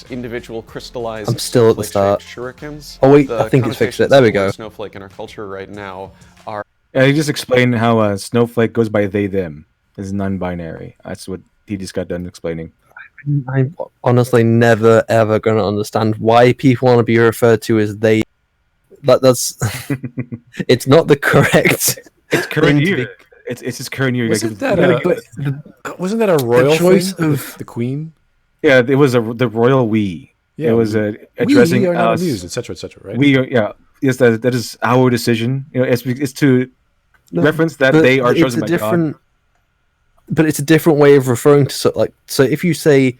Individual crystallized. I'm still at the start. Shurikens. Oh, wait, The I think it's fixed it. connotations There we of the word go. Snowflake in our culture right now are. He just explained how Snowflake goes by they them. Is non-binary. That's what he just got done explaining. I'm honestly never ever going to understand why people want to be referred to as they. That's it's not the correct. It's current thing to year. It's his current year. Wasn't But that a royal choice thing? of- The queen? Yeah, it was the royal we. Yeah, it was addressing we are not us. amused, etc., etc. Right? We are, yeah. Yes, that is our decision. It's to reference that But they are it's chosen a by different, God. But it's a different way of referring to so if you say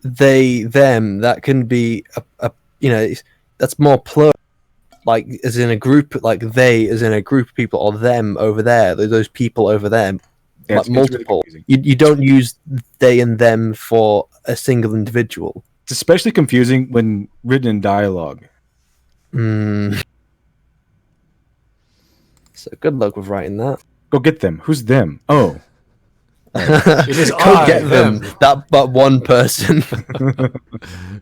they them, that can be a that's more plural. Like as in a group, like they as in a group of people, or them over there. Those people over there, Yeah, like it's really multiple. confusing. You don't use they and them for a single individual. It's especially confusing when written in dialogue. So good luck with writing that. Go get them. Who's them? Oh, It is Go I, get them. That but one person.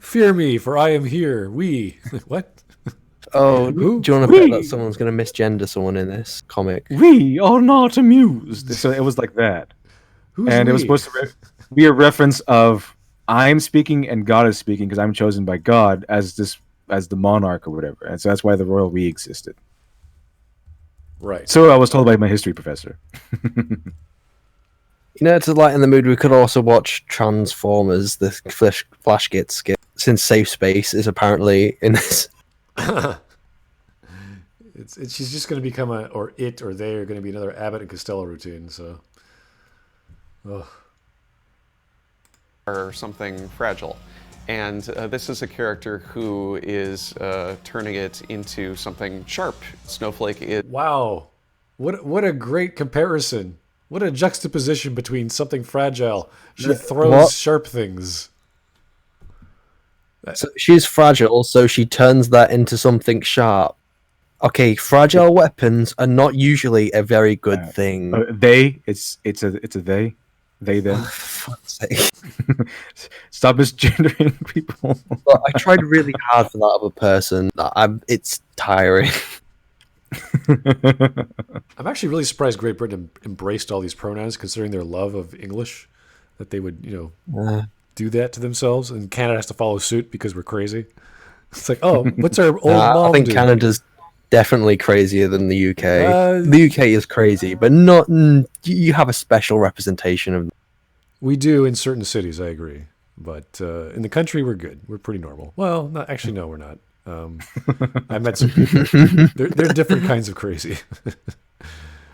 Fear me, for I am here. We. What? Oh, Who? do you want to bet that someone's going to misgender someone in this comic? we are not amused. So it was like that. Who's And we? it was supposed to be a reference of I'm speaking and God is speaking because I'm chosen by God as the monarch or whatever. And so that's why the royal we existed. Right. So I was told by my history professor. To lighten the mood, we could also watch Transformers, the Flash Git skit, since Safe Space is apparently in this. She's just going to become they are going to be another Abbott and Costello routine. So, Or something fragile. And this is a character who is turning it into something sharp. Snowflake is... wow, what a great comparison! What a juxtaposition between something fragile. She throws What? sharp things. So she's fragile, so she turns that into something sharp. Okay, fragile weapons are not usually a very good thing. It's a they them. For fuck's sake. Stop misgendering people. But I tried really hard for that other person. It's tiring. I'm actually really surprised Great Britain embraced all these pronouns, considering their love of English, that they would, do that to themselves, and Canada has to follow suit because we're crazy. It's like, oh, what's our old mom I think do? Canada's definitely crazier than the UK. The UK is crazy, but not. You have a special representation of. We do in certain cities, I agree, but in the country we're good. We're pretty normal. Well, not actually. No, we're not. I met some people. They're different kinds of crazy.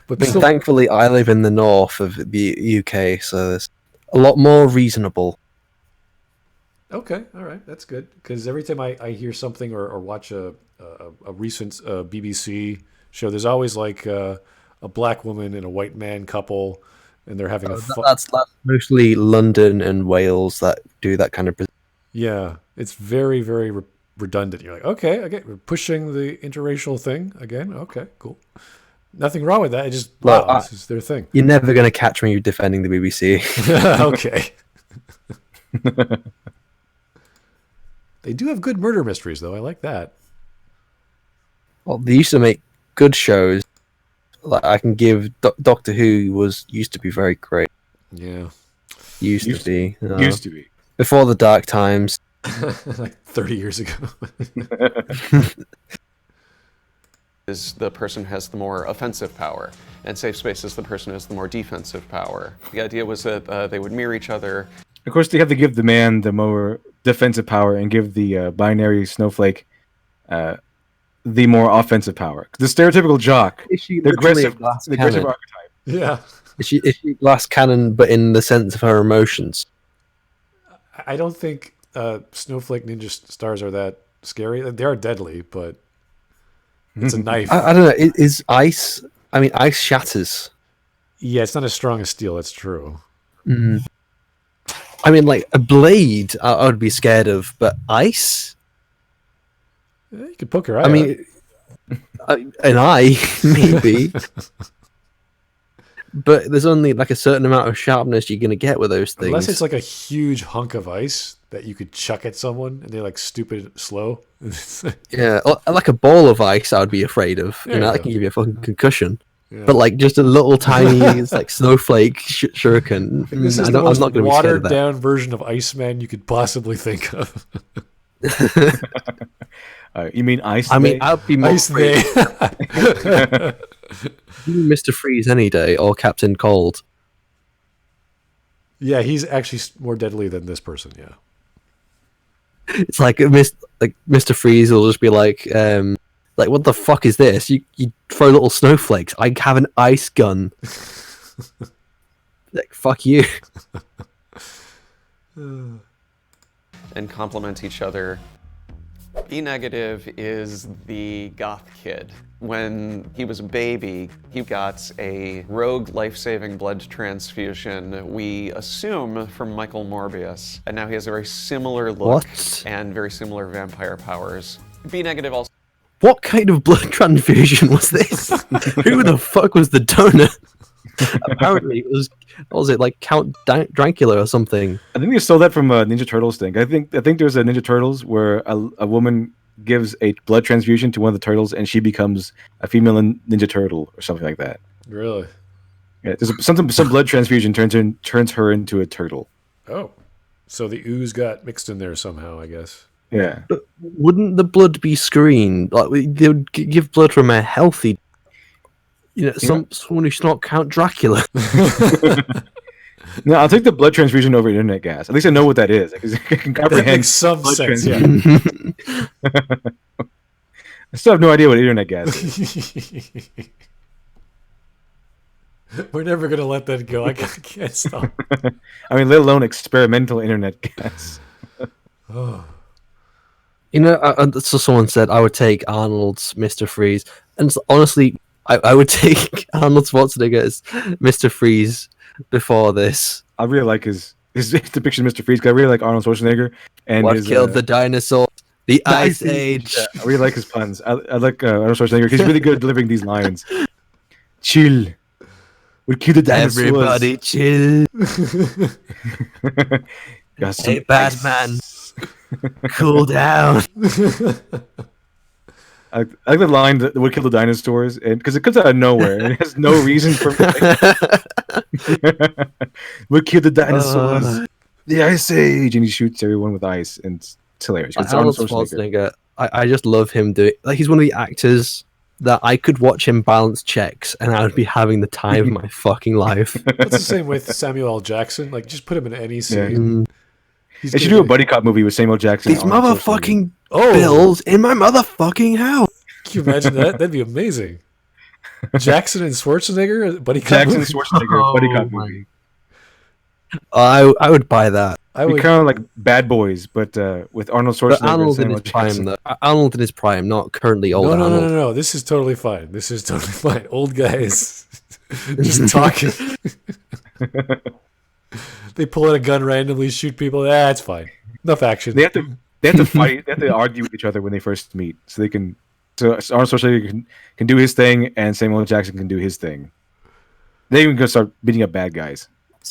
But still, thankfully, I live in the north of the UK, so it's a lot more reasonable. okay, all right, that's good. Because every time I hear something or watch a recent BBC show, there's always like a black woman and a white man couple, and they're having That's mostly London and Wales that do that kind of. Yeah, it's very, very redundant. You're like, okay, we're pushing the interracial thing again. Okay, cool. Nothing wrong with that. It just this is their thing. You're never going to catch me defending the BBC. Okay. They do have good murder mysteries, though. I like that. Well, they used to make good shows. Like I can give Doctor Who used to be very great. Yeah. Used to be before the dark times. Like 30 years ago. is the person who has the more offensive power, and Safe Space is the person who has the more defensive power. The idea was that they would mirror each other. Of course, they have to give the man the more defensive power and give the binary snowflake the more offensive power. The stereotypical jock, the aggressive archetype. Yeah. Is she glass cannon, but in the sense of her emotions? I don't think snowflake ninja stars are that scary. They are deadly, but it's a knife. I don't know. Is ice? I mean, ice shatters. Yeah, it's not as strong as steel. That's true. Mm. I mean, like a blade, I would be scared of, but ice? Yeah, you could poke your eye. I mean, an eye, maybe. But there's only like a certain amount of sharpness you're going to get with those things. Unless it's like a huge hunk of ice that you could chuck at someone and they're like stupid slow. Yeah, like a ball of ice I would be afraid of. That can give you a fucking concussion. Yeah. But like just a little tiny it's like snowflake shuriken. This is the most watered down version of Iceman you could possibly think of. You mean Ice? I mean, I'd be more Ice Day. Mr. Freeze any day or Captain Cold. Yeah, he's actually more deadly than this person. Yeah, it's like Mr. Freeze will just be like, what the fuck is this? You throw little snowflakes. I have an ice gun. Like fuck you. And complement each other. B negative is the goth kid. When he was a baby, he got a rogue life-saving blood transfusion, we assume from Michael Morbius. And now he has a very similar look and very similar vampire powers. B negative also. What kind of blood transfusion was this? Who the fuck was the donor? Apparently, it was. What was it, like Count Dracula or something? I think they stole that from a Ninja Turtles thing. I think there's a Ninja Turtles where a woman gives a blood transfusion to one of the turtles and she becomes a female Ninja Turtle or something like that. Really? Yeah, there's some blood transfusion turns her into a turtle. Oh, so the ooze got mixed in there somehow, I guess. Yeah. But wouldn't the blood be screened? Like they would give blood from a healthy, someone who's not Count Dracula. No, I'll take the blood transfusion over internet gas. At least I know what that is. I can comprehend. That makes some sense. Yeah. I still have no idea what internet gas is. We're never gonna let that go. I can't stop. I mean, let alone experimental internet gas. Oh. So someone said I would take Arnold's Mr. Freeze, and honestly, I would take Arnold Schwarzenegger as Mr. Freeze before this. I really like his depiction of Mr. Freeze because I really like Arnold Schwarzenegger and What his, killed the dinosaurs? The Ice Age. Yeah, I really like his puns. I like Arnold Schwarzenegger. He's really good at delivering these lines. Chill. We'll kill the dinosaurs. Everybody chill. Got some Hey, Batman. Cool down. I like the line that would kill the dinosaurs, and because it comes out of nowhere and it has no reason for. Would kill the dinosaurs. The Ice Age, and he shoots everyone with ice, and it's hilarious. It's Arnold Schwarzenegger. I just love him doing. Like, he's one of the actors that I could watch him balance checks, and I would be having the time of my fucking life. That's the same with Samuel L. Jackson. Like, just put him in any scene. They should do a buddy cop movie with Samuel Jackson. These motherfucking bills in my motherfucking house. Can you imagine that? That'd be amazing. Jackson and Schwarzenegger, buddy cop Jackson movie? and Schwarzenegger, buddy cop movie. I would buy that. I Be would. kind of like Bad Boys, but with Arnold Schwarzenegger. But Arnold in Samuel his prime, Jackson. though. Arnold in his prime, not currently old No. Arnold. This is totally fine. This is totally fine. Old guys just talking. They pull out a gun randomly, shoot people. It's fine. Enough action. They have to fight. They have to argue with each other when they first meet, so they can. So Arnold Schwarzenegger can do his thing, and Samuel L. Jackson can do his thing. They even gonna start beating up bad guys.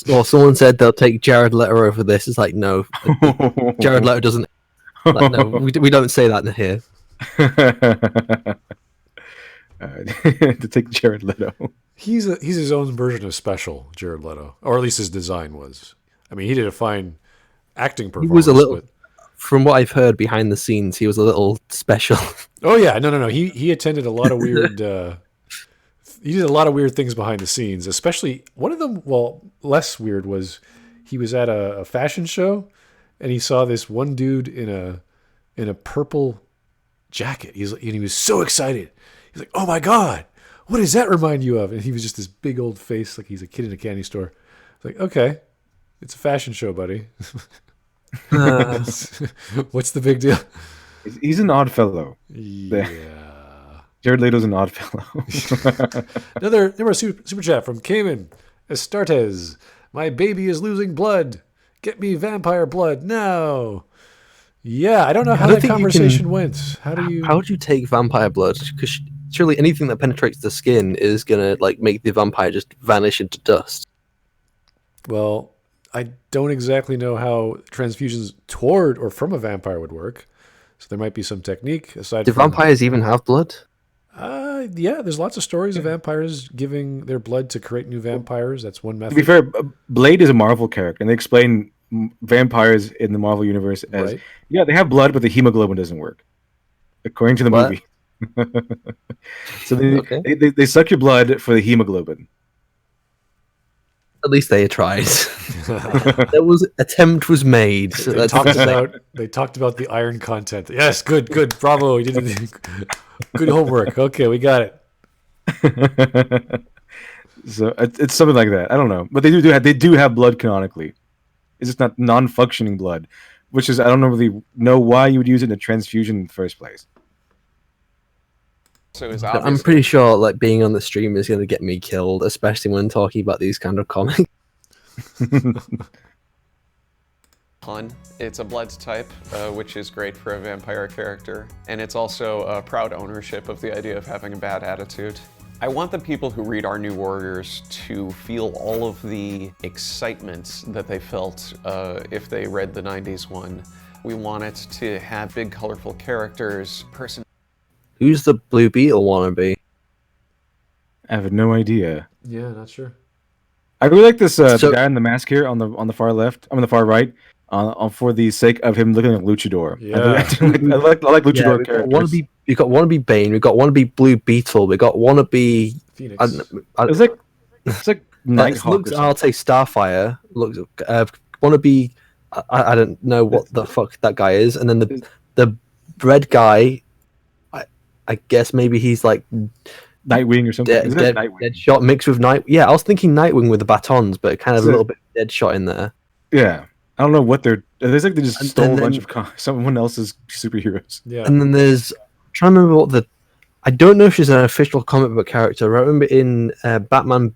Well, someone said they'll take Jared Leto over this. It's like, no. Jared Leto doesn't. Like, no, we don't say that in here. To take Jared Leto. He's his own version of special, Jared Leto, or at least his design was. I mean, he did a fine acting performance. He was a little. But... From what I've heard behind the scenes, he was a little special. Oh yeah, no. He attended a lot of weird. He did a lot of weird things behind the scenes. Especially one of them, well, less weird was he was at a fashion show, and he saw this one dude in a purple jacket. And he was so excited. He's like, "Oh my god, what does that remind you of?" And he was just this big old face, like he's a kid in a candy store. It's like, okay, it's a fashion show, buddy. What's the big deal? He's an odd fellow. Yeah. Jared Leto's an odd fellow. Another super chat from Cayman Estartes. My baby is losing blood. Get me vampire blood now. Yeah, I don't know how that conversation went. How would you take vampire blood? Because surely anything that penetrates the skin is gonna like make the vampire just vanish into dust. Well, I don't exactly know how transfusions toward or from a vampire would work. So there might be some technique aside. Do vampires even have blood? Yeah, there's lots of stories of vampires giving their blood to create new vampires. That's one method. To be fair, Blade is a Marvel character, and they explain vampires in the Marvel universe as they have blood, but the hemoglobin doesn't work, according to the movie. So they suck your blood for the hemoglobin. At least they tried. Attempt was made. So they talked about the iron content. Yes, good, bravo. You did good homework. Okay, we got it. So it's something like that. I don't know, but they do have blood canonically. It's just not non-functioning blood. which is I don't really know why you would use it in a transfusion in the first place. So it's I'm obvious. pretty sure like being on the stream is going to get me killed, especially when talking about these kind of comics. It's a blood type, which is great for a vampire character, and it's also a proud ownership of the idea of having a bad attitude. I want the people who read our new Warriors to feel all of the excitement that they felt if they read the 90s one. We want it to have big, colorful characters, Who's the Blue Beetle wannabe? I have no idea. Yeah, not sure. I really like this So- the guy in the mask here on the far left. I'm on the far right. For the sake of him looking like Luchador. Yeah. I like Luchador characters. We've got wannabe Bane. We've got wannabe Blue Beetle. We got wannabe. Phoenix. It's like Nighthawk. I'll say Starfire. Looks wannabe. I don't know what the fuck that guy is. And then the red guy. I guess maybe he's like Nightwing or something. Isn't that Nightwing? Deadshot mixed with Night. Yeah, I was thinking Nightwing with the batons, but kind of a little bit Deadshot in there. Yeah. I don't know what they're. It's like they just And stole a then- bunch of someone else's superheroes. Yeah. And then there's I'm trying to remember what the. I don't know if she's an official comic book character. I remember in Batman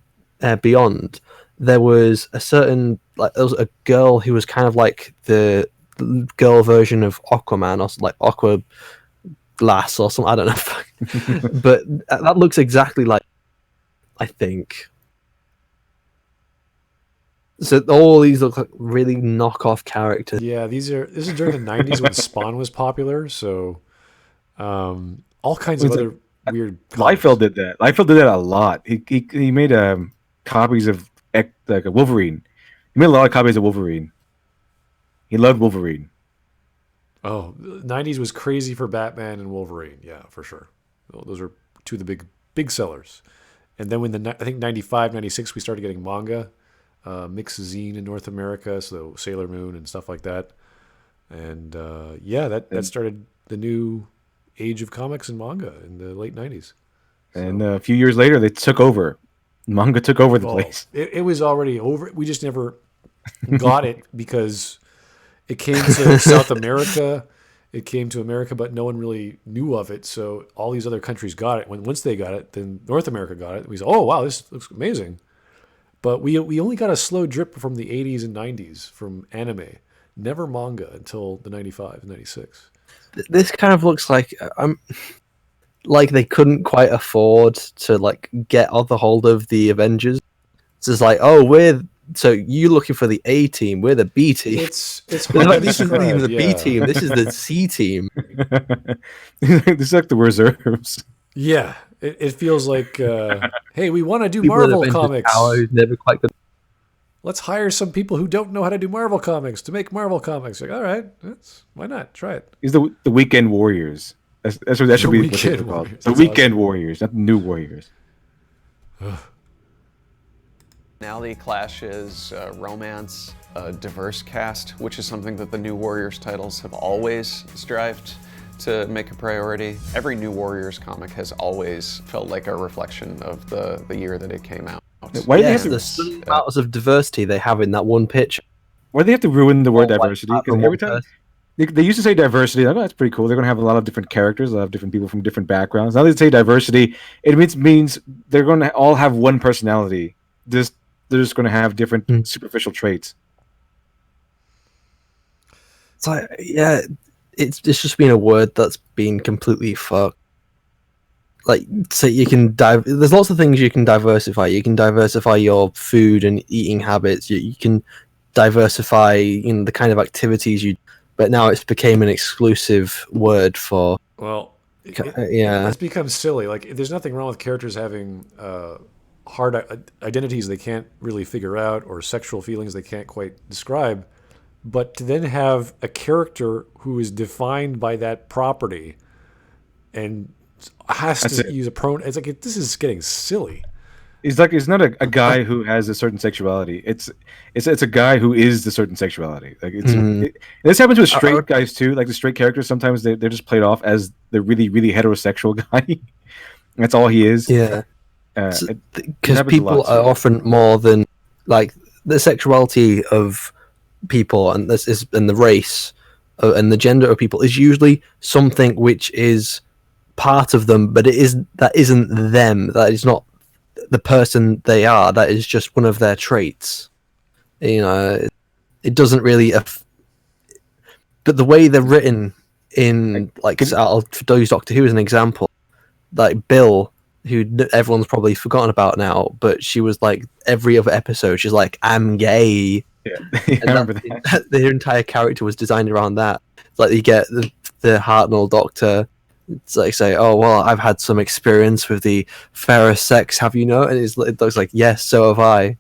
Beyond, there was there was a girl who was kind of like the girl version of Aquaman, or like Aqua Glass or something. I don't know, but that looks exactly like. I think. So all these look like really knockoff characters. Yeah, this is during the 90s when Spawn was popular, so all kinds of Was other weird comics. Liefeld did that. Liefeld did that a lot. He made copies of like a Wolverine. He made a lot of copies of Wolverine. He loved Wolverine. Oh, the 90s was crazy for Batman and Wolverine. Yeah, for sure. Those are two of the big sellers. And then when I think 95, 96, we started getting manga, mixed zine in North America, so Sailor Moon and stuff like that. And that started the new age of comics and manga in the late 90s. And a few years later, they took over. Manga took over the place. It was already over. We just never got it because it came to South America. It came to America, but no one really knew of it. So all these other countries got it. Once they got it, then North America got it. We said, "Oh wow, this looks amazing." But we only got a slow drip from the 80s and 90s from anime. Never manga until the 95 and 96. This kind of looks like like they couldn't quite afford to like get on the hold of the Avengers. It's just like, so you're looking for the A team, we're the B team. It's They're hard like, to this isn't even the describe, B team. This is the C team. This is like the reserves. Yeah, it feels like, hey, we want to do People in Marvel Avengers comics. Tower who's never quite good. Let's hire some people who don't know how to do Marvel comics to make Marvel comics. Like, all right, why not? Try it. He's the Weekend Warriors. That should be what they're Weekend called. Warriors. The That's Weekend Warriors, not the New Warriors. Personality clashes, romance, a diverse cast, which is something that the New Warriors titles have always strived to make a priority. Every New Warriors comic has always felt like a reflection of the year that it came out. Why do they Yeah, have to? the stunning amounts of diversity they have in that one picture. Why do they have to ruin the word All white diversity? apart Because from every one time person. they used to say diversity, like, oh, that's pretty cool. They're gonna have a lot of different characters, a lot of different people from different backgrounds. Now they say diversity, it means they're going to all have one personality. They're just going to have different superficial traits. It's like, yeah, it's just been a word that's been completely fucked. Like, so you can there's lots of things you can diversify. You can diversify your food and eating habits. You can diversify the kind of activities you. But now it's became an exclusive word for. Well, Yeah. it's become silly. Like, there's nothing wrong with characters having hard identities they can't really figure out or sexual feelings they can't quite describe. But to then have a character who is defined by that property and has to use a pronoun, it's like this is getting silly. It's not a guy who has a certain sexuality. It's a guy who is the certain sexuality. Like this happens with straight guys too. Like the straight characters, sometimes they're just played off as the really really heterosexual guy. That's all he is. Yeah. Because happens a people lot, are too. often more than like the sexuality of people, and this is and the race and the gender of people is usually something which is part of them, but that isn't them. That is not the person they are. That is just one of their traits. You know, it doesn't really. But the way they're written in, like, I'll use Doctor Who as an example. Like Bill, who everyone's probably forgotten about now, but she was like every other episode, she's like, "I'm gay." Yeah, I remember that. Their entire character was designed around that. It's like you get the Hartnell Doctor. It's like say, "Oh well, I've had some experience with the fairer sex. Have you know?" And it looks like, "Yes, so have I."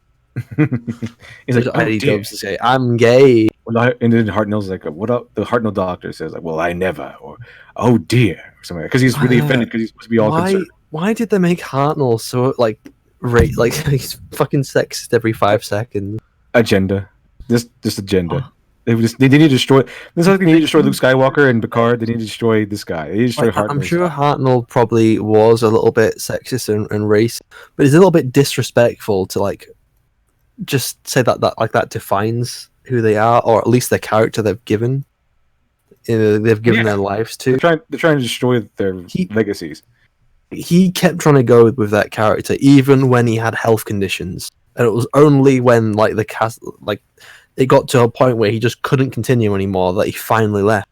He's like, Eddie Dubs to say, "I'm gay." And then Hartnell's like, "What up?" The Hartnell Doctor says, "Like, well, I never," or "Oh dear," or something, because he's really offended because he's supposed to be all concerned. Why did they make Hartnell so like he's fucking sexist every 5 seconds? Agenda, just agenda. They need to destroy. This is like they need to destroy Luke Skywalker and Picard. They need to destroy this guy. They need to destroy Hartnell. I'm sure Hartnell probably was a little bit sexist and racist, but it's a little bit disrespectful to like just say that defines who they are, or at least the character they've given. They've given their lives to. They're trying to destroy their legacies. He kept trying to go with that character even when he had health conditions, and it was only when like the cast it got to a point where he just couldn't continue anymore that he finally left.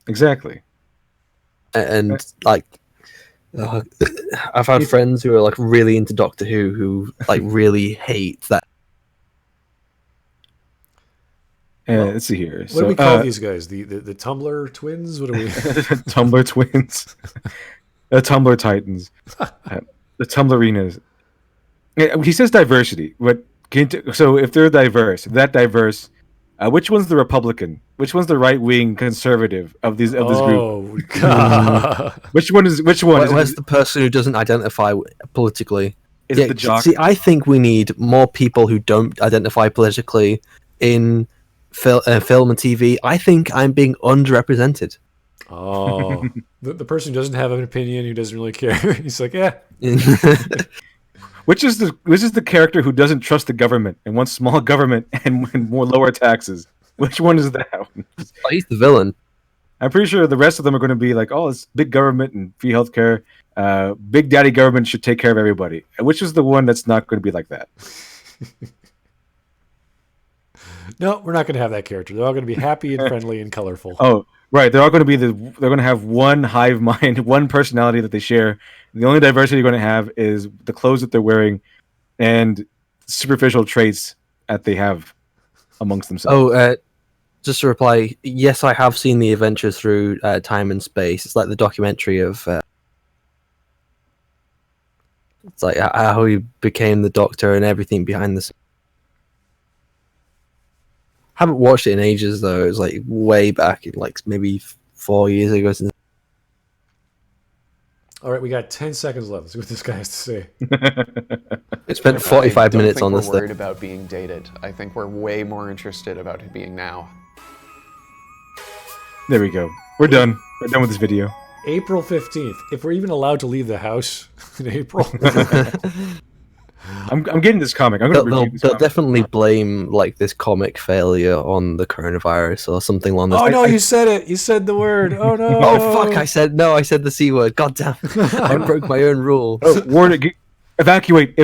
Exactly. And like I've had friends who are like really into Doctor who like really hate that. Let's see here. What do we call these guys? The Tumblr twins? What are we? Tumblr twins. The Tumblr Titans. The Tumblrinas. He says diversity. So if they're diverse, which one's the Republican? Which one's the right-wing conservative of this group? Oh God! Which one? Where's the person who doesn't identify politically? Is it the Jock? See, I think we need more people who don't identify politically in film and TV. I think I'm being underrepresented. Oh, the person who doesn't have an opinion, who doesn't really care. He's like, yeah. Which is the character who doesn't trust the government and wants small government and more lower taxes? Which one is that one? Oh, he's the villain. I'm pretty sure the rest of them are going to be like, oh, it's big government and free healthcare. Big daddy government should take care of everybody. Which is the one that's not going to be like that? No, we're not going to have that character. They're all going to be happy and friendly and colorful. Oh, right. They're all going to be they're going to have one hive mind, one personality that they share. The only diversity you're going to have is the clothes that they're wearing and superficial traits that they have amongst themselves. Oh, just to reply, yes, I have seen the adventures through time and space. It's like the documentary of it's like how he became the Doctor and everything behind the scenes. Haven't watched it in ages though. It was like way back, like maybe 4 years ago. Since. All right, we got 10 seconds left. Let's see what this guy has to say. I spent 45 minutes on this. We're worried about being dated. I think we're way more interested about it being now. There we go. We're done. We're done with this video. April 15th. If we're even allowed to leave the house in April. I'm getting this comic. I'm going to review this They'll comic. definitely blame like this comic failure on the coronavirus or something along those. Oh no, you said it. You said the word. Oh no. Oh fuck! I said the C word. God damn! I broke my own rule. Oh, word, evacuate.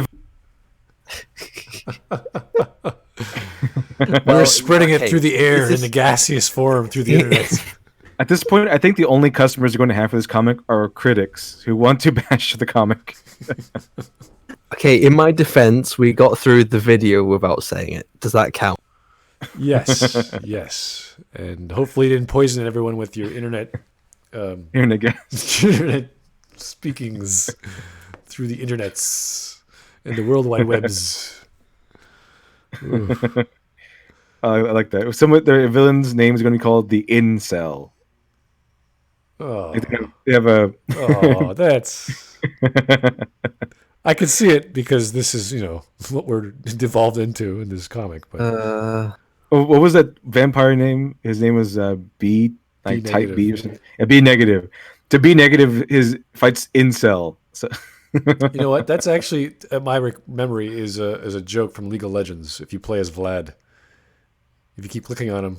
We're spreading it okay. through the air in the gaseous form through the internet. At this point, I think the only customers you're going to have for this comic are critics who want to bash the comic. Okay, in my defense, we got through the video without saying it. Does that count? Yes, yes. And hopefully you didn't poison everyone with your internet Internet speakings through the internets and the World Wide Webs. I like that. Some of their villain's name is going to be called the Incel. Oh, They have a. oh, that's. I can see it because this is, what we're devolved into in this comic. But What was that vampire name? His name was B, like B type B or negative. something. Yeah, B negative. To be negative, his fights incel. So. you know what? That's actually my memory is a joke from League of Legends. If you play as Vlad, if you keep clicking on him,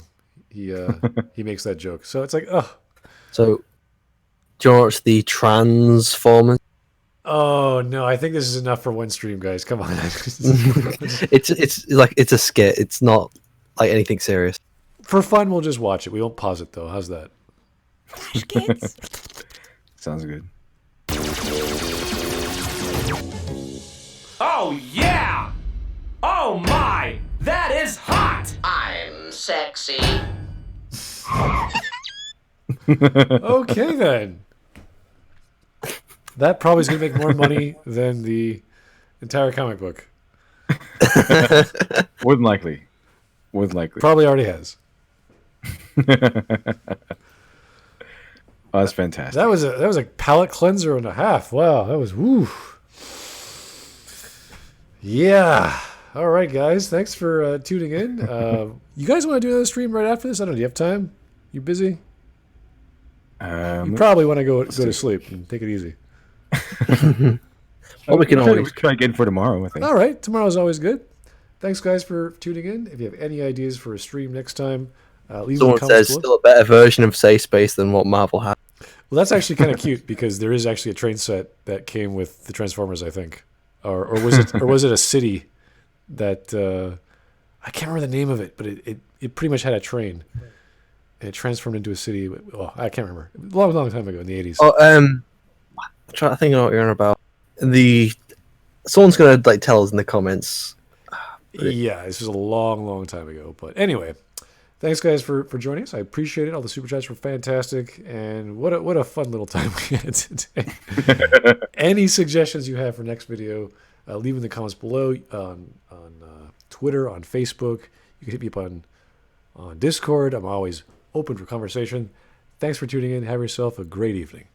he makes that joke. So it's like, oh, So, do you watch the Transformers? oh no, I think this is enough for one stream, guys. Come on. It's a skit. It's not like anything serious. For fun, we'll just watch it. We won't pause it though. How's that? Sounds good. Oh yeah! Oh my! That is hot! I'm sexy. Okay then. That probably is going to make more money than the entire comic book. More than likely. More than likely. Probably already has. Oh, that's fantastic. That was a palate cleanser and a half. Wow, that was woo. Yeah. All right, guys. Thanks for tuning in. You guys want to do another stream right after this? I don't know. Do you have time? You busy? You probably want to go to sleep and take it easy. Well, we can always try again for tomorrow, I think. All right. Tomorrow's always good. Thanks, guys, for tuning in. If you have any ideas for a stream next time, leave them in Someone the comments says below. still a better version of Safe Space than what Marvel had. Well, that's actually kind of cute because there is actually a train set that came with the Transformers, I think, or was it a city that I can't remember the name of it, but it pretty much had a train and it transformed into a city. Oh, I can't remember. A long time ago in the 80s. Oh, I'm trying to think of what you're on about. Someone's gonna like tell us in the comments. Yeah, this was a long time ago. But anyway, thanks guys for joining us. I appreciate it. All the super chats were fantastic, and what a fun little time we had today. Any suggestions you have for next video, leave in the comments below on Twitter, on Facebook. You can hit me up on Discord. I'm always open for conversation. Thanks for tuning in. Have yourself a great evening.